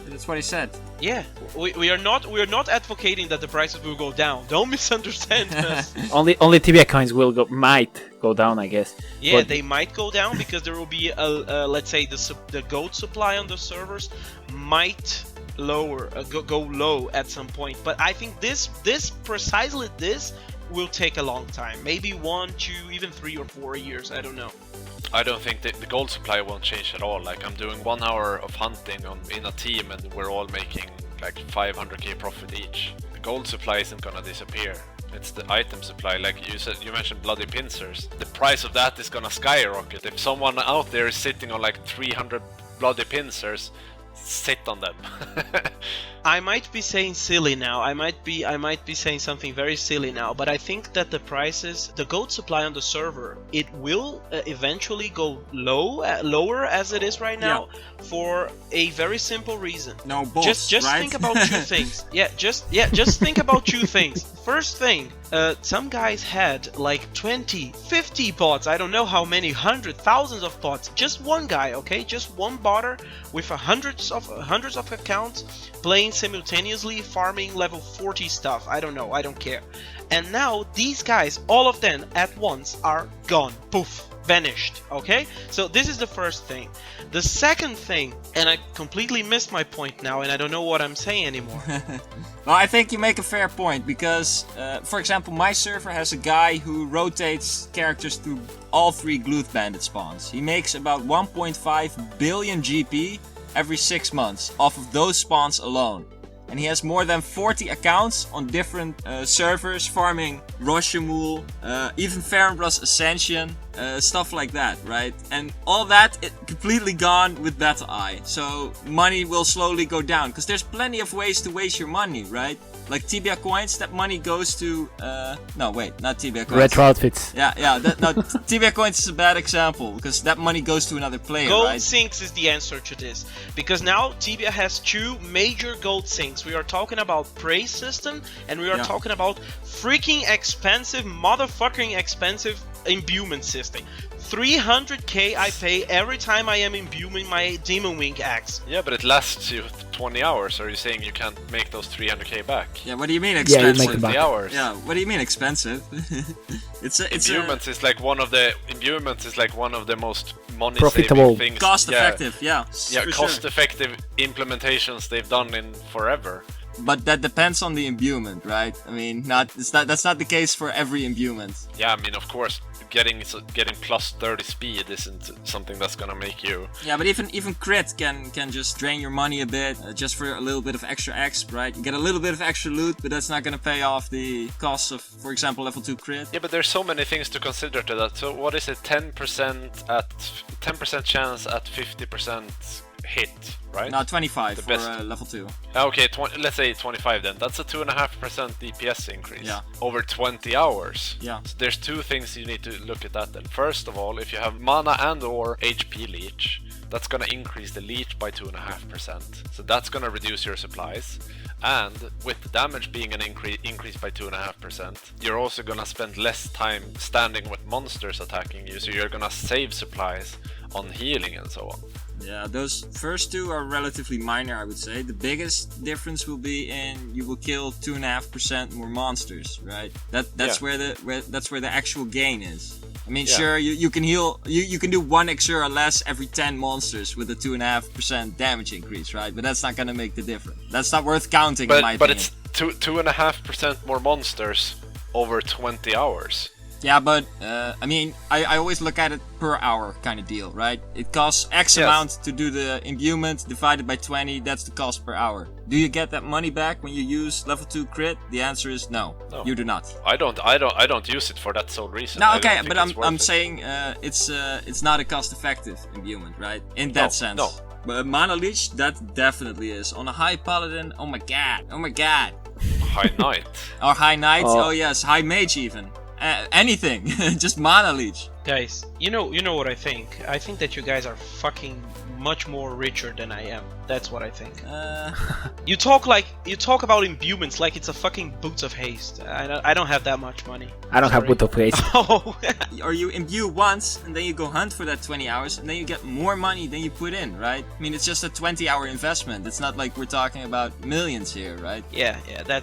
That's what he said. Yeah, we are not advocating that the prices will go down. Don't misunderstand us. Only Tibia coins might go down, I guess. Yeah, But- they might go down because there will be a let's say the gold supply on the servers might go low at some point. But I think this precisely this will take a long time. Maybe 1, 2, even 3 or 4 years. I don't know. I don't think the gold supply won't change at all. Like I'm doing 1 hour of hunting in a team and we're all making like 500k profit each. The gold supply isn't gonna disappear. It's the item supply, like you mentioned bloody pincers. The price of that is gonna skyrocket. If someone out there is sitting on like 300 bloody pincers, sit on them. I might be saying silly now. I might be saying something very silly now, but I think that the gold supply on the server, it will eventually go lower as it is right now, for a very simple reason. No boss, Just right? think about 2 things. Just think about 2 things. First thing, some guys had like 20, 50 bots. I don't know how many, hundreds, thousands of bots. Just one guy, okay? Just one botter with hundreds of accounts playing simultaneously, farming level 40 stuff. I don't know. I don't care. And now these guys, all of them at once, are gone. Poof. Vanished. Okay? So this is the first thing. The second thing, and I completely missed my point now, and I don't know what I'm saying anymore. Well, I think you make a fair point because, for example, my server has a guy who rotates characters through all 3 Gluth Bandit spawns. He makes about 1.5 billion GP every 6 months off of those spawns alone. and he has more than 40 accounts on different servers, farming Roshamul, even Farambras Ascension, stuff like that, right? And all that completely gone with BattlEye. So money will slowly go down, because there's plenty of ways to waste your money, right? Like Tibia coins, that money goes to no, wait, not Tibia coins. Retro outfits. Yeah, Tibia coins is a bad example, because that money goes to another player, Gold right? sinks is the answer to this, because now Tibia has 2 major gold sinks. We are talking about praise system, and we are talking about freaking expensive, motherfucking expensive imbuement system. 300k I pay every time I am imbuing my Demon Wing axe. Yeah, but it lasts you 20 hours. Are you saying you can't make those 300k back? Yeah, what do you mean Yeah, expensive? you make them back. 20 hours. Yeah, what do you mean expensive? it's Imbuements is like one of the most money Profitable. saving things. cost effective, yeah. Yeah, for cost sure. effective implementations they've done in forever. But that depends on the imbuement, right? I mean, that's not the case for every imbuement. Yeah, I mean, of course, getting plus 30 speed isn't something that's gonna make you. Yeah, but even crit can just drain your money a bit, just for a little bit of extra exp, right? You get a little bit of extra loot, but that's not gonna pay off the costs of, for example, level 2 crit. Yeah, but there's so many things to consider to that. So what is it? 10% chance at 50% hit, right? No, 25 The for best. level 2. Okay, let's say 25 then. That's a 2.5% DPS increase. Yeah. Over 20 hours. Yeah. So there's 2 things you need to look at that then. First of all, if you have mana and or HP leech, that's gonna increase the leech by 2.5%. So that's gonna reduce your supplies. And with the damage being an increase by 2.5%, you're also gonna spend less time standing with monsters attacking you, so you're gonna save supplies on healing and so on. Yeah, those first 2 are relatively minor, I would say. The biggest difference will be in you will kill 2.5% more monsters, right? That's where the actual gain is. I mean, sure, you can heal, you can do 1 Exura less every 10 monsters with a 2.5% damage increase, right? But that's not gonna make the difference. That's not worth counting, in my But opinion. it's 2.5% more monsters over 20 hours. Yeah, but I mean, I always look at it per hour kind of deal, right? It costs X amount to do the imbuement, divided by 20, that's the cost per hour. Do you get that money back when you use level 2 crit? The answer is no. You do not. I don't use it for that sole reason. No, I don't okay, think but it's worth I'm it. saying it's not a cost-effective imbuement, right? In that sense. No. But Mana Leech, that definitely is. On a High Paladin, oh my god. High Knight. Or High Knight, oh yes, High Mage even. Anything, just Mana Leech. Guys, you know what I think? I think that you guys are fucking much more richer than I am. That's what I think. You talk about imbuements like it's a fucking Boots of Haste. I don't have that much money. I don't have Sorry. Boot of Haste. Oh, Or you imbue once, and then you go hunt for that 20 hours, and then you get more money than you put in, right? I mean, it's just a 20-hour investment. It's not like we're talking about millions here, right? yeah,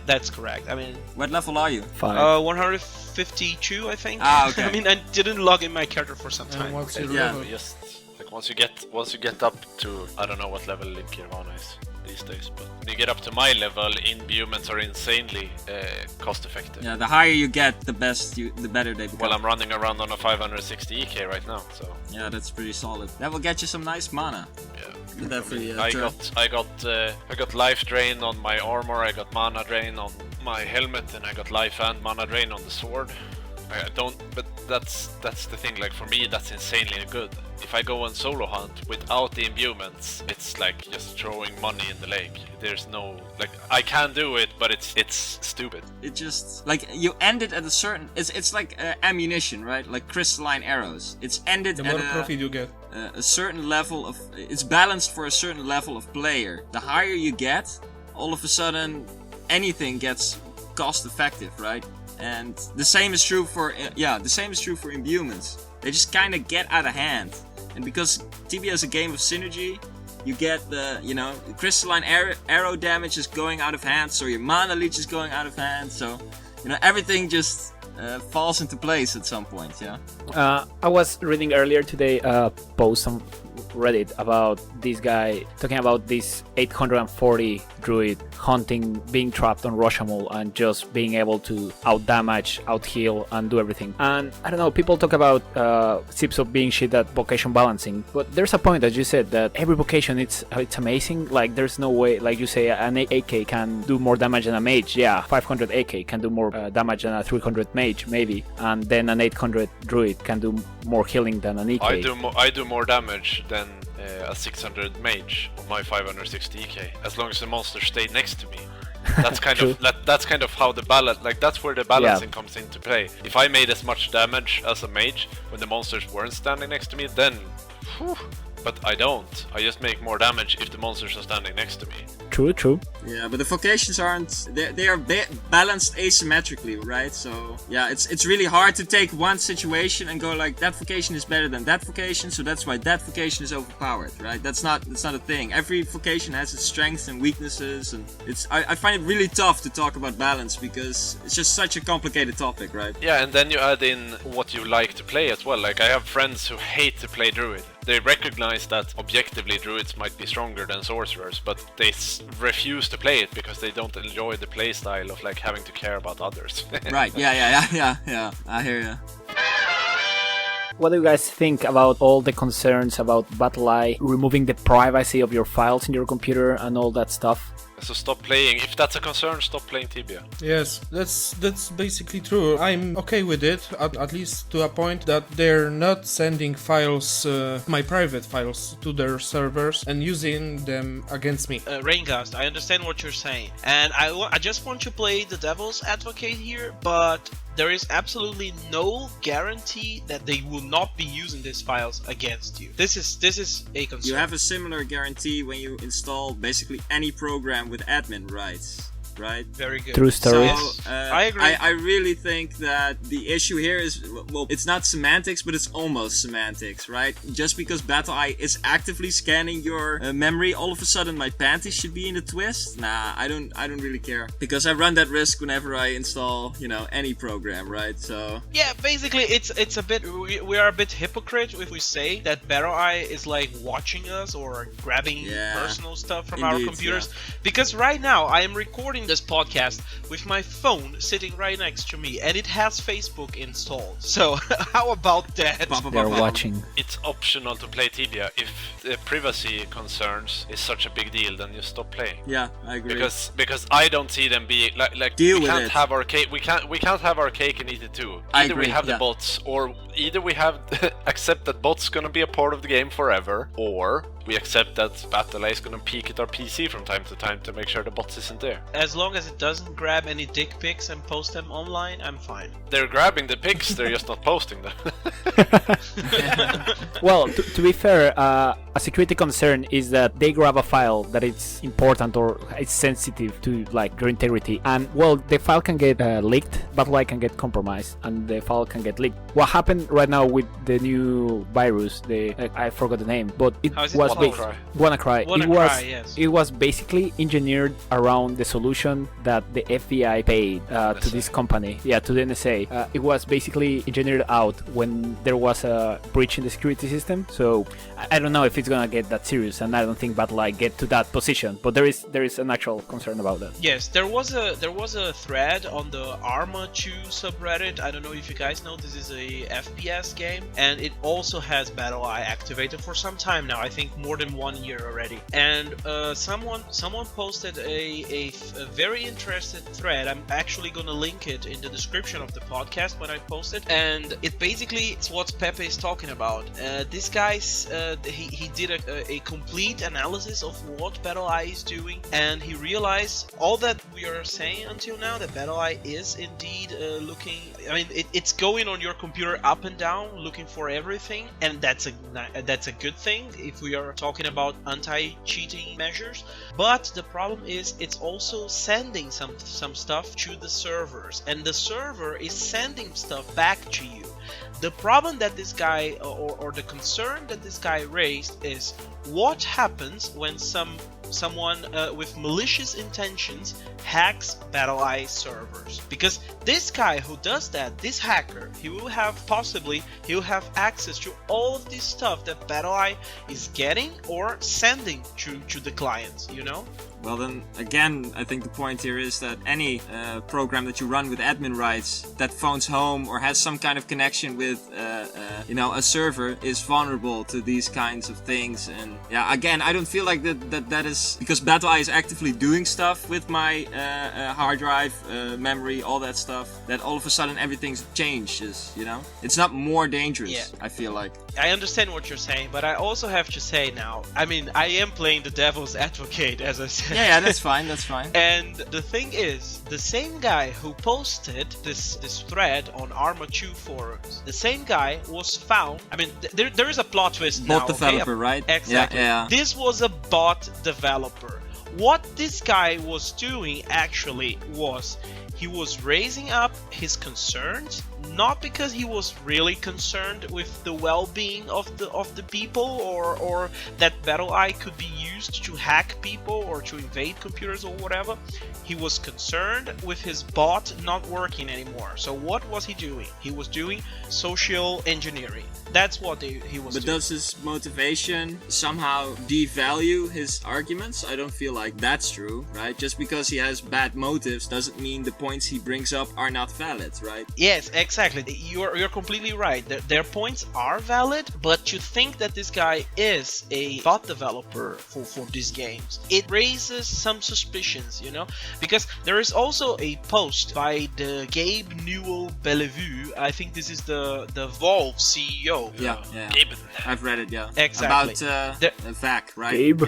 that's correct. I mean, What level are you? 5. 152, I think. Ah, okay. I mean, I didn't log in my character for some time. And what's your Yeah. level? Just like once you get up to, I don't know what level Kirvana is these days, but when you get up to my level, imbuements are insanely cost effective. Yeah, the higher you get, the better they become. Well, I'm running around on a 560 EK right now, so Yeah, that's pretty solid. That will get you some nice mana. yeah. Get that for the I got life drain on my armor, I got mana drain on my helmet, and I got life and mana drain on the sword. I don't, but that's the thing. Like for me, that's insanely good. If I go on solo hunt without the imbuements, it's like just throwing money in the lake. There's no like I can do it, but it's stupid. It just like you end it at a certain. It's like ammunition, right? Like crystalline arrows. It's ended The at more profit you get. a certain level of. It's balanced for a certain level of player. The higher you get, all of a sudden, anything gets cost effective, right? And the same is true for imbuements. They just kind of get out of hand. And because Tibia is a game of synergy, you get the crystalline arrow damage is going out of hand, so your mana leech is going out of hand, so everything just falls into place at some point. Yeah. I was reading earlier today a post Reddit about this guy talking about this 840 druid hunting, being trapped on Roshamul and just being able to out-damage, out-heal, and do everything. And I don't know, people talk about Sips of being shit at vocation balancing, but there's a point, as you said, that every vocation it's amazing. Like there's no way, like you say, an AK can do more damage than a mage. Yeah, 500 AK can do more damage than a 300 mage, maybe, and then an 800 druid can do more healing than an EK. I do more damage than a 600 mage on my 560 EK, as long as the monster stayed next to me. That's kind of that's kind of how the balance, like that's where the balancing comes into play. If I made as much damage as a mage when the monsters weren't standing next to me, then whew, but I don't. I just make more damage if the monsters are standing next to me. True. Yeah, but the vocations aren't. They are balanced asymmetrically, right? So yeah, it's really hard to take one situation and go like that vocation is better than that vocation, so that's why that vocation is overpowered, right? That's not a thing. Every vocation has its strengths and weaknesses, and I find it really tough to talk about balance because it's just such a complicated topic, right? Yeah, and then you add in what you like to play as well. Like I have friends who hate to play druid. They recognize that objectively druids might be stronger than sorcerers, but they refuse to play it because they don't enjoy the playstyle of like having to care about others. Right, yeah, I hear you. What do you guys think about all the concerns about BattlEye removing the privacy of your files in your computer and all that stuff? So stop playing. If that's a concern, stop playing Tibia. Yes, that's basically true. I'm okay with it, at least to a point that they're not sending files, my private files, to their servers and using them against me. Raingast, I understand what you're saying, and I just want to play the devil's advocate here, but there is absolutely no guarantee that they will not be using these files against you. This is a concern. You have a similar guarantee when you install basically any program with admin rights, right? Very good. True story. So, I agree. I really think that the issue here is, well, it's not semantics, but it's almost semantics, right? Just because BattlEye is actively scanning your memory, all of a sudden my panties should be in a twist? Nah, I don't really care. Because I run that risk whenever I install, any program, right? So... Yeah, basically it's a bit, we are a bit hypocrite if we say that BattlEye is like watching us or grabbing personal stuff from our computers. Yeah. Because right now I am recording this podcast with my phone sitting right next to me and it has Facebook installed. So how about that? They're watching. It's optional to play Tibia. If the privacy concerns is such a big deal, then you stop playing. Yeah, I agree. Because I don't see them being like Deal we with can't it. have our cake. We can't have our cake and eat it too. I Either agree, we have the yeah. bots, or either we have accept that bots gonna be a part of the game forever, or we accept that BattlEye is gonna peek at our PC from time to time to make sure the bots isn't there. As long as it doesn't grab any dick pics and post them online, I'm fine. They're grabbing the pics, they're just not posting them. Well, to be fair, a security concern is that they grab a file that it's important or it's sensitive to like your integrity, and well, the file can get leaked, BattlEye can get compromised, and the file can get leaked. What happened right now with the new virus? I forgot the name, but it was WannaCry. Yes. It was basically engineered around the solution that the FBI paid to this company, to the NSA. It was basically engineered out when there was a breach in the security system. So I don't know if it's gonna get that serious, and I don't think BattlEye get to that position. But there is an actual concern about that. Yes, there was a thread on the Arma 2 subreddit. I don't know if you guys know, this is a FPS game, and it also has BattlEye activated for some time now. I think more than 1 year already. And someone posted a very interesting thread. I'm actually gonna link it in the description of the podcast when I post it. And it basically it's what Pepe is talking about. This guy's he did a complete analysis of what BattlEye is doing, and he realized all that we are saying until now, that BattlEye is indeed looking. I mean, it's going on your computer up and down, looking for everything, and that's a good thing if we are talking about anti-cheating measures. But the problem is it's also sending some stuff to the servers, and the server is sending stuff back to you. The problem that this guy, or the concern that this guy raised, is what happens when some someone with malicious intentions hacks BattlEye servers. Because this guy who does that, this hacker, he will have access to all of this stuff that BattlEye is getting or sending to the clients, you know? Well then, again, I think the point here is that any program that you run with admin rights that phones home or has some kind of connection with, a server is vulnerable to these kinds of things. And yeah, again, I don't feel like that is because BattlEye is actively doing stuff with my hard drive, memory, all that stuff. That all of a sudden everything changes. You know, it's not more dangerous. Yeah. I feel like. I understand what you're saying, but I also have to say now. I mean, I am playing the devil's advocate, as I said. Yeah, that's fine, that's fine. And the thing is, the same guy who posted this thread on Arma 2 forums, the same guy was found. I mean, there is a plot twist now. Bot developer, right? Exactly. Yeah. This was a bot developer. What this guy was doing actually was he was raising up his concerns, not because he was really concerned with the well-being of the people or that BattlEye could be used to hack people or to invade computers or whatever. He was concerned with his bot not working anymore. So what was he doing? He was doing social engineering. That's what he was doing. But does his motivation somehow devalue his arguments? I don't feel like that's true, right? Just because he has bad motives doesn't mean the points he brings up are not valid, right? Yes, exactly. You're completely right. Their points are valid, but to think that this guy is a bot developer for these games, it raises some suspicions, you know? Because there is also a post by the Gabe Newell Bellevue. I think this is the Valve CEO. Yeah. Gabe. I've read it, yeah. Exactly. About VAC, right? Gabe.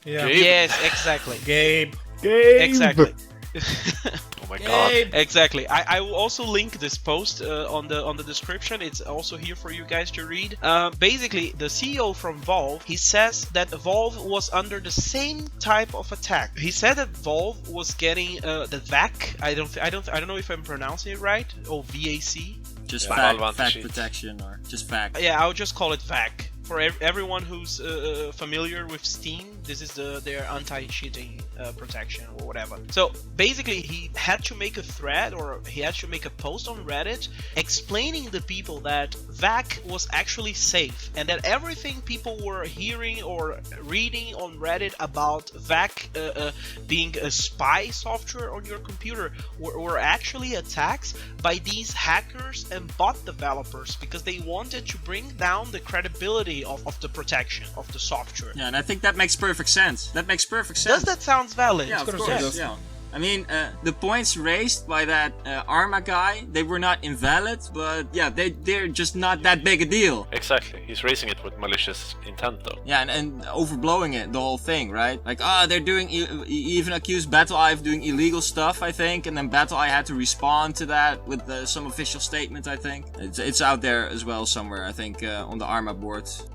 Yeah. Yes, exactly. Gabe. Exactly. Oh my god. Exactly. I will also link this post on the description. It's also here for you guys to read. Basically, the CEO from Valve, he says that Valve was under the same type of attack. He said that Valve was getting the VAC. I don't know if I'm pronouncing it right. Or VAC. Just Yeah. FAC protection or just FAC. Yeah, I'll just call it VAC. For everyone who's familiar with Steam, this is their anti-cheating protection or whatever. So basically, he had to make a thread or he had to make a post on Reddit explaining to people that VAC was actually safe and that everything people were hearing or reading on Reddit about VAC being a spy software on your computer were actually attacks by these hackers and bot developers because they wanted to bring down the credibility of the protection of the software. Yeah, and I think that makes perfect sense. Does that sound valid? Yeah, of course course. it does. Yeah. I mean, the points raised by that Arma guy, they were not invalid, but yeah, they're just not that big a deal. Exactly. He's raising it with malicious intent, though. Yeah, and overblowing it, the whole thing, right? Like, they're doing, he even accused BattlEye of doing illegal stuff, I think, and then BattlEye had to respond to that with some official statement, I think. It's out there as well somewhere, I think, on the Arma boards.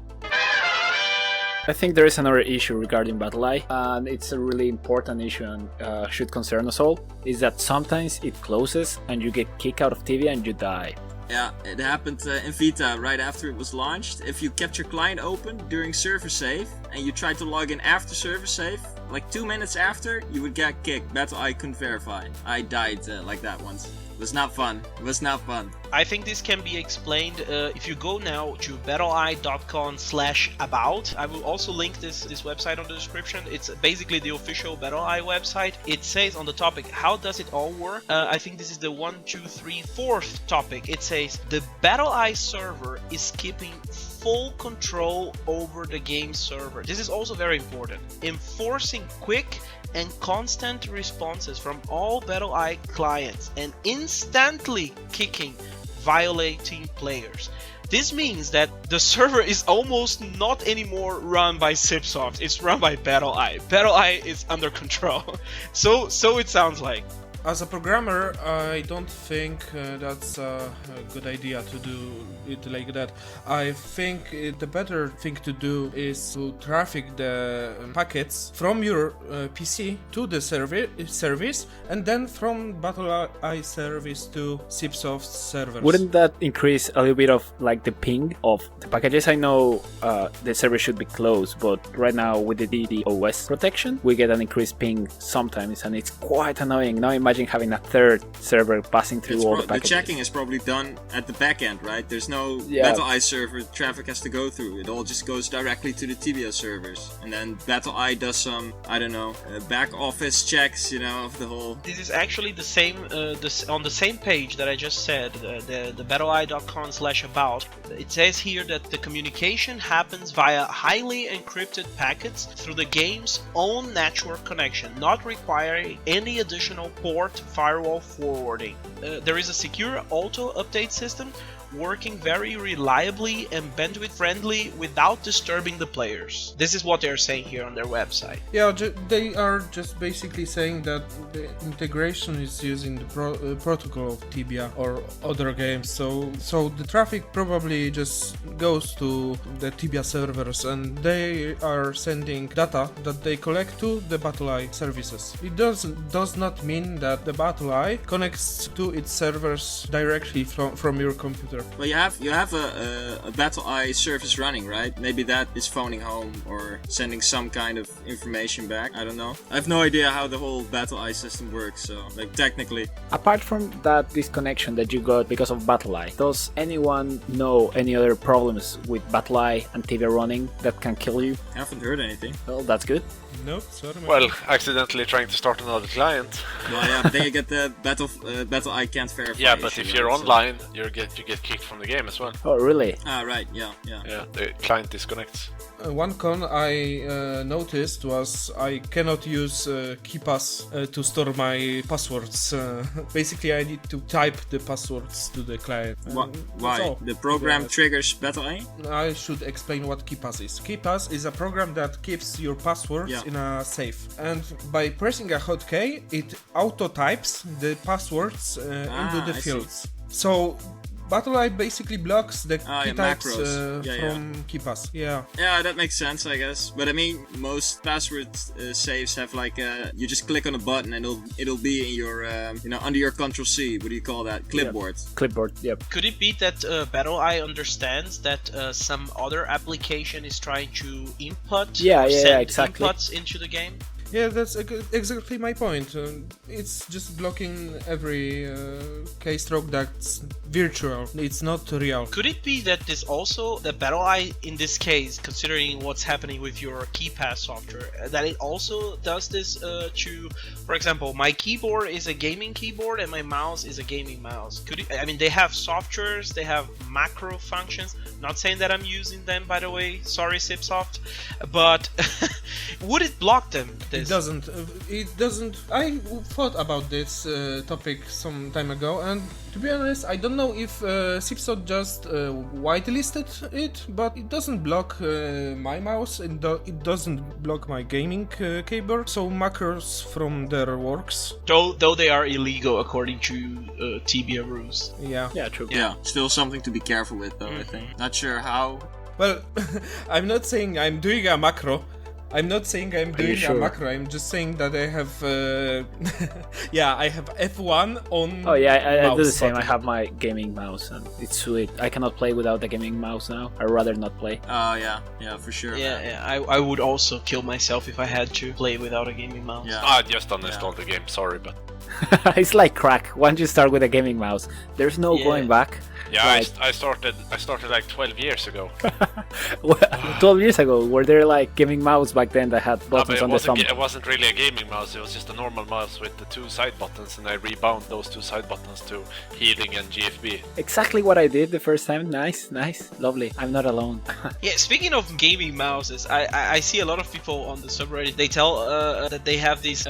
I think there is another issue regarding BattlEye, and it's a really important issue and should concern us all, is that sometimes it closes and you get kicked out of Tibia and you die. Yeah, it happened in Vita right after it was launched. If you kept your client open during server save and you tried to log in after server save, like 2 minutes after, you would get kicked. BattlEye couldn't verify. I died like that once. It was not fun. It was not fun. I think this can be explained if you go now to battleye.com/about. I will also link this website on the description. It's basically the official BattlEye website. It says on the topic, how does it all work? I think this is the 1, 2, 3, 4th topic. It says the BattlEye server is keeping full control over the game server. This is also very important. Enforcing quick and constant responses from all BattlEye clients and instantly kicking violating players. This means that the server is almost not anymore run by Cipsoft, it's run by BattlEye. BattlEye is under control. So it sounds like. as a programmer, I don't think that's a good idea to do it like that. I think the better thing to do is to traffic the packets from your PC to the service, and then from BattlEye service to Cipsoft servers. Wouldn't that increase a little bit of like the ping of the packages? I know the server should be closed, but right now with the DDoS protection, we get an increased ping sometimes, and it's quite annoying. Now imagine having a third server passing through all the packages. The checking is probably done at the back end, right? There's no Yeah. BattlEye server traffic has to go through. It all just goes directly to the Tibia servers, and then BattlEye does some, I don't know, back office checks, you know, of the whole. This is actually the same on the same page that I just said, the battleye.com/about. It says here that the communication happens via highly encrypted packets through the game's own network connection, not requiring any additional port firewall forwarding. There is a secure auto update system working very reliably and bandwidth friendly without disturbing the players. This is what they're saying here on their website. Yeah, they are just basically saying that the integration is using the protocol of Tibia or other games, so the traffic probably just goes to the Tibia servers, and they are sending data that they collect to the BattlEye services. It does not mean that the BattlEye connects to its servers directly from your computer. Well, you have a BattlEye service running, right? Maybe that is phoning home or sending some kind of information back. I don't know. I have no idea how the whole BattlEye system works. So, like, technically. Apart from that disconnection that you got because of BattlEye, does anyone know any other problems with BattlEye and Tibia running that can kill you? I haven't heard anything. Well, that's good. No, sorry. Well, accidentally trying to start another client. Well, yeah, but then you get the BattlEye can't verify. Yeah, but issue, if you're right? So- online, you get kicked from the game as well. Oh, really? Ah, right. Yeah. Yeah, the client disconnects. One con I noticed was I cannot use KeePass to store my passwords. Basically, I need to type the passwords to the client. Why? all. The program Yeah. triggers BattlEye? I should explain what KeePass is. KeePass is a program that keeps your passwords Yeah. in a safe, and by pressing a hotkey, it auto types the passwords into the I see. fields. So BattlEye basically blocks the key types macros. from KeePass. Yeah. Yeah, that makes sense, I guess. But I mean, most password saves have like you just click on a button and it'll be in your under your Control C. What do you call that? Clipboard. Clipboard, yep. Could it be that BattlEye understands that some other application is trying to input send exactly. inputs into the game? Yeah, that's exactly my point. It's just blocking every keystroke that's virtual. It's not real. Could it be that this also, the BattlEye in this case, considering what's happening with your KeyPass software, that it also does this to, for example, my keyboard is a gaming keyboard and my mouse is a gaming mouse. Could it, I mean, they have softwares, they have macro functions. Not saying that I'm using them, by the way. Sorry, Cipsoft, but would it block them? It doesn't. It doesn't. I thought about this topic some time ago, and to be honest, I don't know if Cipsoft just whitelisted it, but it doesn't block my mouse. It doesn't block my gaming keyboard, so macros from there works. Though they are illegal according to Tibia rules. Yeah. Yeah, true. Yeah, still something to be careful with, though. I think. Not sure how. Well, I'm not saying I'm doing a macro. I'm not saying I'm doing sure? a macro. I'm just saying that I have, I have F1 on. Oh yeah, I do the mouse same. I button. have my gaming mouse, and it's sweet. I cannot play without the gaming mouse now. I'd rather not play. Oh, yeah, for sure. Yeah, I would also kill myself if I had to play without a gaming mouse. Yeah. I just uninstalled the game, sorry, but It's like crack. Once you start with a gaming mouse, there's no Yeah. going back. yeah, Like- I started like 12 years ago. 12 years ago, were there like gaming mouse back then that had No, but buttons on the thumb? it wasn't really a gaming mouse, it was just a normal mouse with the two side buttons, and I rebound those two side buttons to healing and GFB. Exactly what I did the first time. Nice, lovely. I'm not alone. Yeah, speaking of gaming mouses, I see a lot of people on the subreddit, they tell that they have this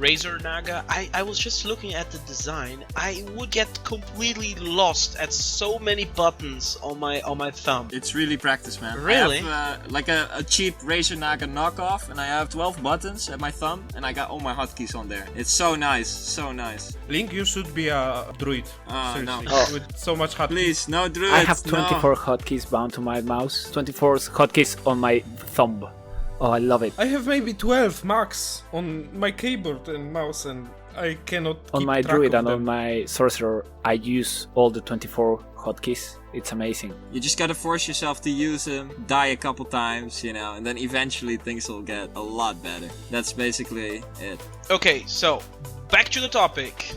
Razer Naga. I was just looking at the design. I would get completely lost at so many buttons on my thumb. It's really practice, man. Really? I have like a cheap Razer Naga knockoff, and I have 12 buttons at my thumb, and I got all my hotkeys on there. It's so nice, so nice. Link, you should be a druid. No. Seriously, with so much hot. Please, no druids. I have 24 hotkeys bound to my mouse, 24 hotkeys on my thumb. Oh, I love it. I have maybe 12 max on my keyboard and mouse, and I cannot On keep my track druid of and them. on my sorcerer, I use all the 24 hotkeys. It's amazing. You just gotta force yourself to use them, die a couple times, you know, and then eventually things will get a lot better. That's basically it. Okay, so back to the topic.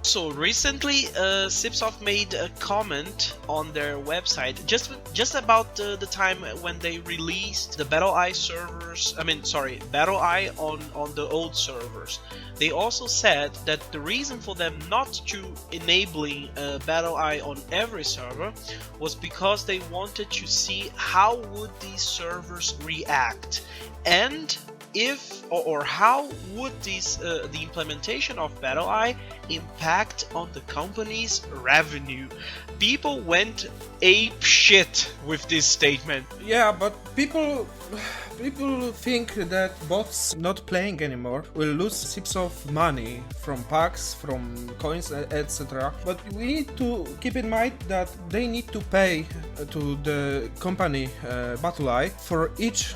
So recently, Sipsoft made a comment on their website just about the time when they released the BattlEye servers. BattlEye on the old servers. They also said that the reason for them not to enabling BattlEye on every server was because they wanted to see how would these servers react, and if or how would the implementation of BattlEye impact on the company's revenue. People went ape shit with this statement. Yeah, but people think that bots not playing anymore will lose heaps of money from packs, from coins, etc. But we need to keep in mind that they need to pay to the company BattlEye for each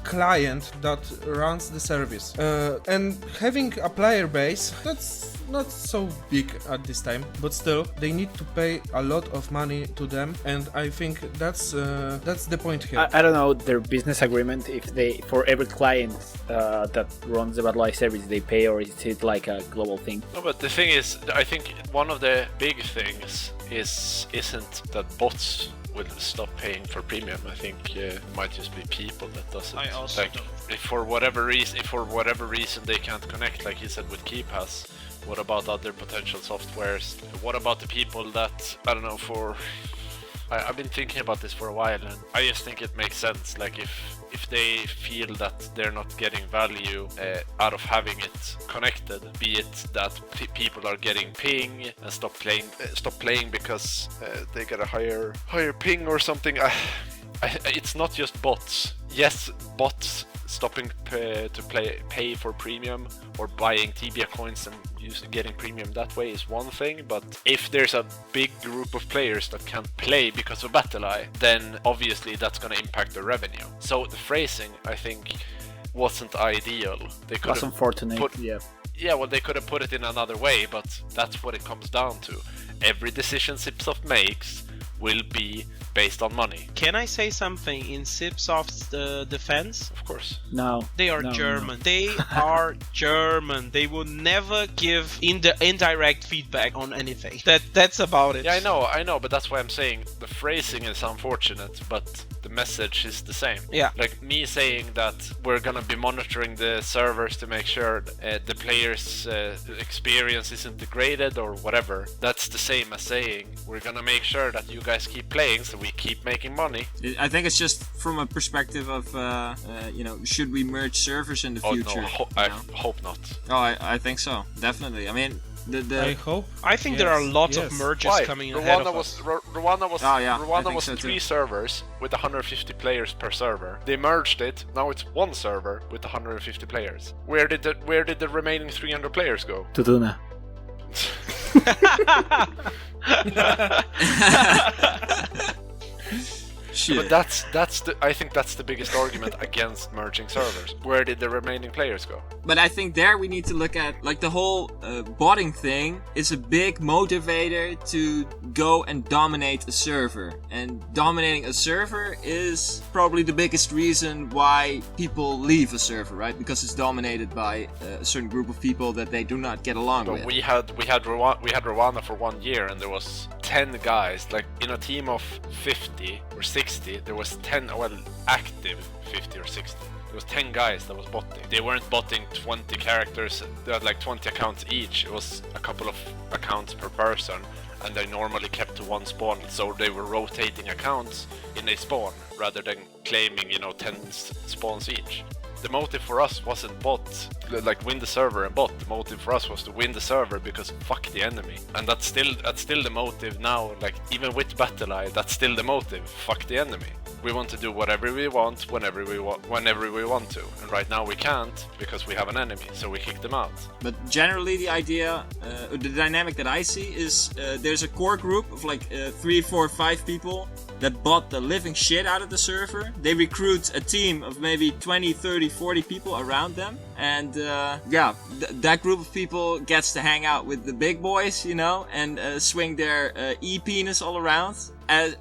client that runs the service. And having a player base, that's not so big at this time, but still they need to pay a lot of money to them, and I think that's the point here. I don't know their business agreement, if they, for every client that runs the BattlEye service, they pay, or is it like a global thing? No, but the thing is, I think one of the big things isn't that bots will stop paying for premium. I think it might just be people that doesn't. I also like, don't. if for whatever reason they can't connect, like you said with KeyPass, what about other potential softwares? What about the people that, I don't know, I've been thinking about this for a while, and I just think it makes sense. Like if they feel that they're not getting value out of having it connected, be it that people are getting ping and stop playing because they get a higher ping or something. It's not just bots. Yes, bots stopping to pay for premium or buying Tibia coins and getting premium that way is one thing, but if there's a big group of players that can't play because of BattlEye, then obviously that's going to impact the revenue. So the phrasing, I think, wasn't ideal. They could That's unfortunate. Yeah, well, they could have put it in another way, but that's what it comes down to. Every decision Sipsoft makes will be based on money. Can I say something in Sipsoft's defense? Of course. No. They are German. No. They are German. They will never give indirect feedback on anything. That's about it. Yeah, I know, but that's why I'm saying the phrasing is unfortunate, but the message is the same. Yeah. Like me saying that we're gonna be monitoring the servers to make sure the players' experience isn't degraded or whatever. That's the same as saying we're gonna make sure that you guys keep playing so we keep making money. I think it's just from a perspective of, should we merge servers in the future? No, I hope not. Oh, I think so. Definitely. I mean, I hope. I think there are lots of merges coming in ahead of us. Rwanda was 3 servers with 150 players per server. They merged it. Now it's 1 server with 150 players. Where did the remaining 300 players go? To Tuna. Shit. But I think that's the biggest argument against merging servers. Where did the remaining players go? But I think there we need to look at, like, the whole botting thing is a big motivator to go and dominate a server. And dominating a server is probably the biggest reason why people leave a server, right? Because it's dominated by a certain group of people that they do not get along with. We had Rwanda for 1 year, and there was 10 guys. Like in a team of 50 or 60, there was 10, active 50 or 60. There was 10 guys that was botting. They weren't botting 20 characters, they had like 20 accounts each. It was a couple of accounts per person, and they normally kept to 1 spawn, so they were rotating accounts in a spawn rather than claiming 10 spawns each. the motive for us wasn't like win the server and bot. The motive for us was to win the server because fuck the enemy. And that's still the motive now, like even with BattlEye, that's still the motive, fuck the enemy. We want to do whatever we want, whenever we want to. And right now we can't because we have an enemy, so we kick them out. But generally the idea, the dynamic that I see is there's a core group of like 3, 4, 5 people that bought the living shit out of the server. They recruit a team of maybe 20, 30, 40 people around them. And that group of people gets to hang out with the big boys, you know, and swing their e-penis all around.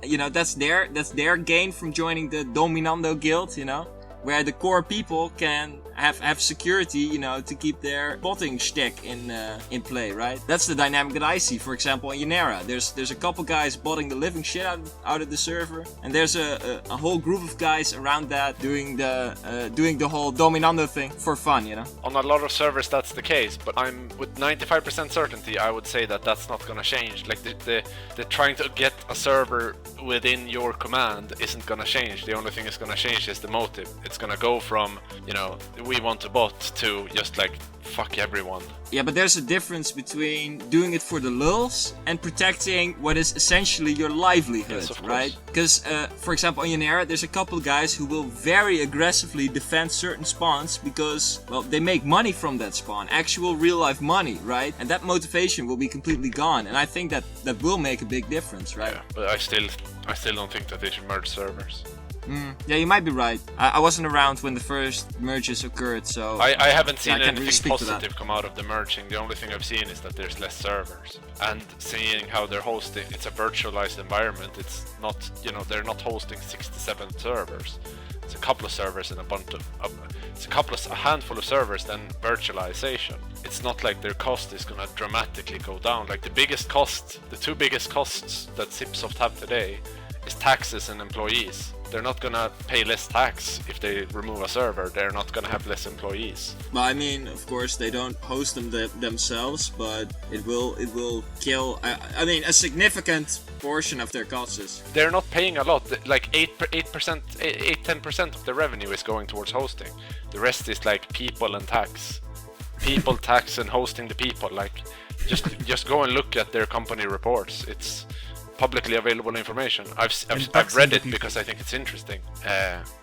You know, that's their gain from joining the Dominando Guild, you know, where the core people can have security, you know, to keep their botting shtick in play, right? That's the dynamic that I see. For example, in Yanera, there's a couple guys botting the living shit out of the server, and there's a whole group of guys around that doing the whole Dominando thing for fun, you know. On a lot of servers that's the case, but I'm with 95% certainty I would say that that's not gonna change. Like the trying to get a server within your command isn't gonna change. The only thing that's gonna change is the motive. It's gonna go from, you know, we want a bot to just like fuck everyone. Yeah, but there's a difference between doing it for the lulz and protecting what is essentially your livelihood, yes, right? Because, for example, on Yanera, there's a couple of guys who will very aggressively defend certain spawns because, well, they make money from that spawn, actual real-life money, right? And that motivation will be completely gone, and I think that will make a big difference, right? Yeah, but I still don't think that they should merge servers. Yeah, you might be right. I wasn't around when the first merges occurred, so... I haven't seen really anything positive come out of the merging. The only thing I've seen is that there's less servers. And seeing how they're hosting, it's a virtualized environment. It's not, you know, they're not hosting 67 servers. It's a couple of servers and a handful of servers, then virtualization. It's not like their cost is gonna dramatically go down. Like the two biggest costs that Zipsoft have today is taxes and employees. They're not gonna pay less tax if they remove a server. They're not gonna have less employees. Well, I mean, of course, they don't host them themselves, but it will kill. I mean, a significant portion of their costs. They're not paying a lot. Like 10% of the revenue is going towards hosting. The rest is like people and tax. People, tax, and hosting the people. Like, just go and look at their company reports. It's publicly available information. I've read it because I think it's interesting,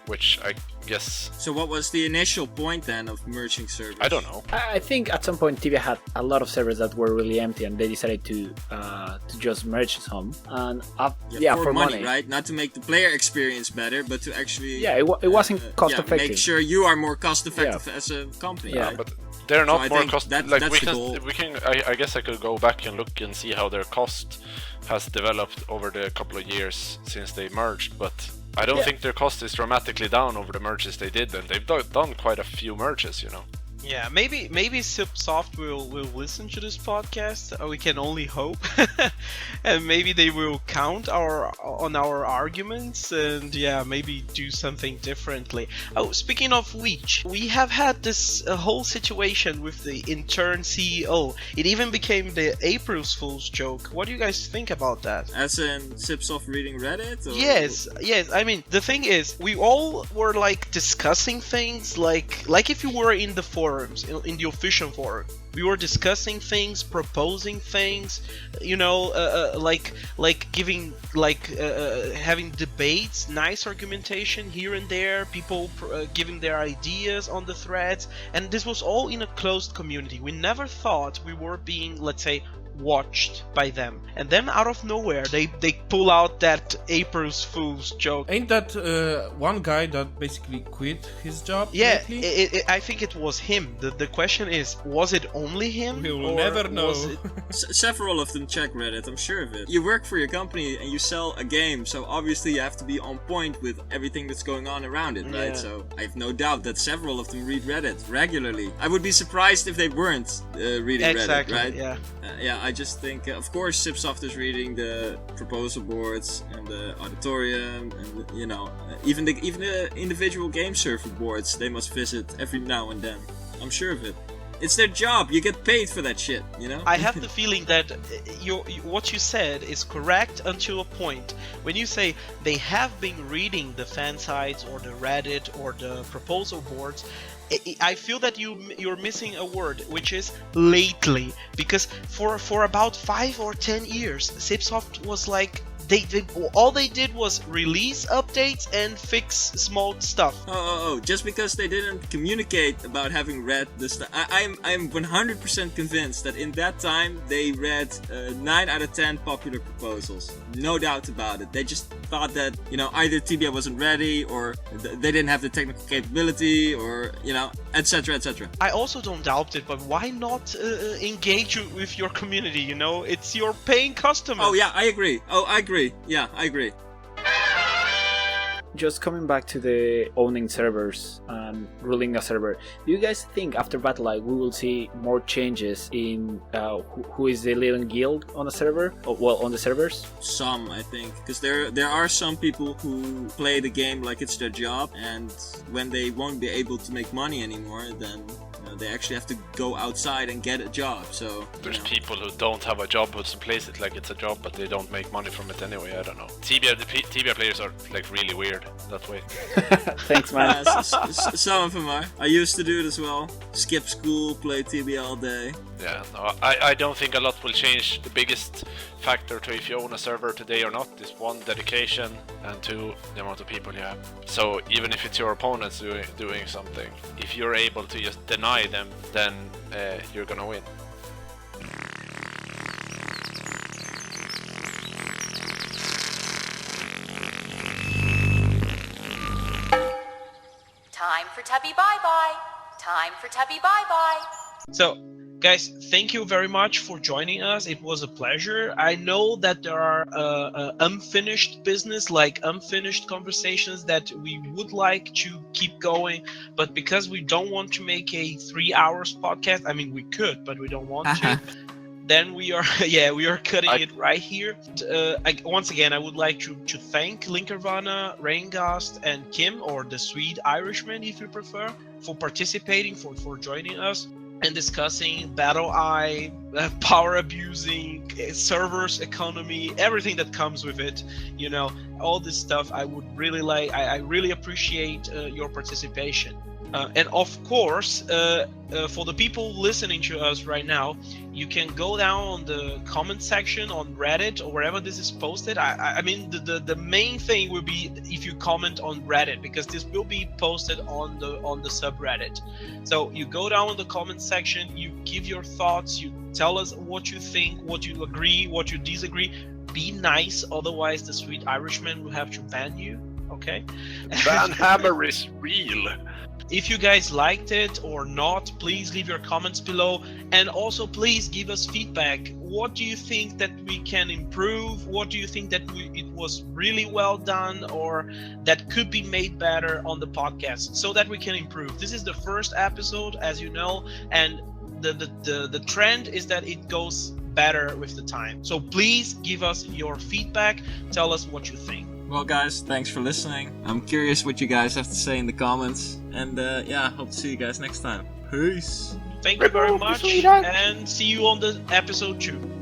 which I guess... So what was the initial point then of merging servers? I don't know. I think at some point Tibia had a lot of servers that were really empty, and they decided to just merge some. And for money, right? Not to make the player experience better, but to actually... Yeah, it wasn't cost effective. Make sure you are more cost effective as a company. Yeah, right? But they're not so more cost. Like I guess I could go back and look and see how their cost has developed over the couple of years since they merged, but I don't think their cost is dramatically down over the merges they did, and they've done quite a few merges, you know. Yeah, maybe Subsoft will listen to this podcast. We can only hope, and maybe they will count on our arguments, and maybe do something differently. Oh, speaking of which, we have had this whole situation with the intern CEO. It even became the April's Fool's joke. What do you guys think about that? As in Subsoft reading Reddit? Or? Yes. I mean, the thing is, we all were like discussing things like if you were in the forums, in the official forum. We were discussing things, proposing things, you know, giving, having debates, nice argumentation here and there, people giving their ideas on the threads, and this was all in a closed community. We never thought we were being, let's say, watched by them, and then out of nowhere they pull out that April's Fool's joke. Ain't that one guy that basically quit his job? Yeah, I think it was him. The question is, was it only him? We will never know. Several of them check Reddit, I'm sure of it. You work for your company and you sell a game, so obviously you have to be on point with everything that's going on around it, right? So I have no doubt that several of them read Reddit regularly. I would be surprised if they weren't reading Reddit, right? I just think, of course, Subsoft is reading the proposal boards and the auditorium, and you know, even the individual game server boards they must visit every now and then. I'm sure of it. It's their job. You get paid for that shit, you know? I have the feeling that what you said is correct until a point. When you say they have been reading the fan sites or the Reddit or the proposal boards, I feel that you're missing a word, which is lately. Because for about 5 or 10 years, Cipsoft was like, all they did was release updates and fix small stuff. Just because they didn't communicate about having read the stuff. I'm 100% convinced that in that time they read 9 out of 10 popular proposals. No doubt about it. They just thought that, you know, either Tibia wasn't ready, or they didn't have the technical capability, or, you know, etc, etc. I also don't doubt it, but why not engage with your community, you know? It's your paying customers. Oh yeah, I agree. Yeah, I agree. Just coming back to the owning servers and ruling a server, do you guys think after BattlEye we will see more changes in who is the leading guild on a server? On the servers? Some, I think, because there are some people who play the game like it's their job, and when they won't be able to make money anymore, then they actually have to go outside and get a job. So there's people who don't have a job but plays it like it's a job, but they don't make money from it anyway. I don't know. Tibia players are like really weird that way. Thanks, man. Some of them are. I used to do it as well. Skip school, play Tibia all day. Yeah, no, I don't think a lot will change. The biggest factor to if you own a server today or not is 1, dedication, and 2, the amount of people you have. So even if it's your opponents doing something, if you're able to just deny them, then you're gonna win. Time for Tubby bye-bye. Time for Tubby bye-bye. So, guys, thank you very much for joining us. It was a pleasure. I know that there are unfinished business, like unfinished conversations that we would like to keep going, but because we don't want to make a 3 hours podcast, I mean, we could, but we don't want to. Then we are, we are cutting it right here. Once again, I would like to thank Linkervana, Raingast, and Kim, or the Swede Irishman, if you prefer, for participating, for joining us and discussing BattlEye, power abusing, servers, economy, everything that comes with it. You know, all this stuff. I would really like. I really appreciate your participation. And of course, for the people listening to us right now, you can go down on the comment section on Reddit or wherever this is posted. I mean, the main thing will be if you comment on Reddit, because this will be posted on the subreddit. So you go down in the comment section, you give your thoughts, you tell us what you think, what you agree, what you disagree. Be nice, otherwise the Sweet Irishman will have to ban you. Okay? Ban hammer is real. If you guys liked it or not, please leave your comments below, and also please give us feedback. What do you think that we can improve? What do you think that it was really well done, or that could be made better on the podcast, so that we can improve? This is the first episode, as you know, and the trend is that it goes better with the time. So please give us your feedback. Tell us what you think. Well, guys, thanks for listening. I'm curious what you guys have to say in the comments. And hope to see you guys next time. Peace. Thank you very much, and see you on the episode 2.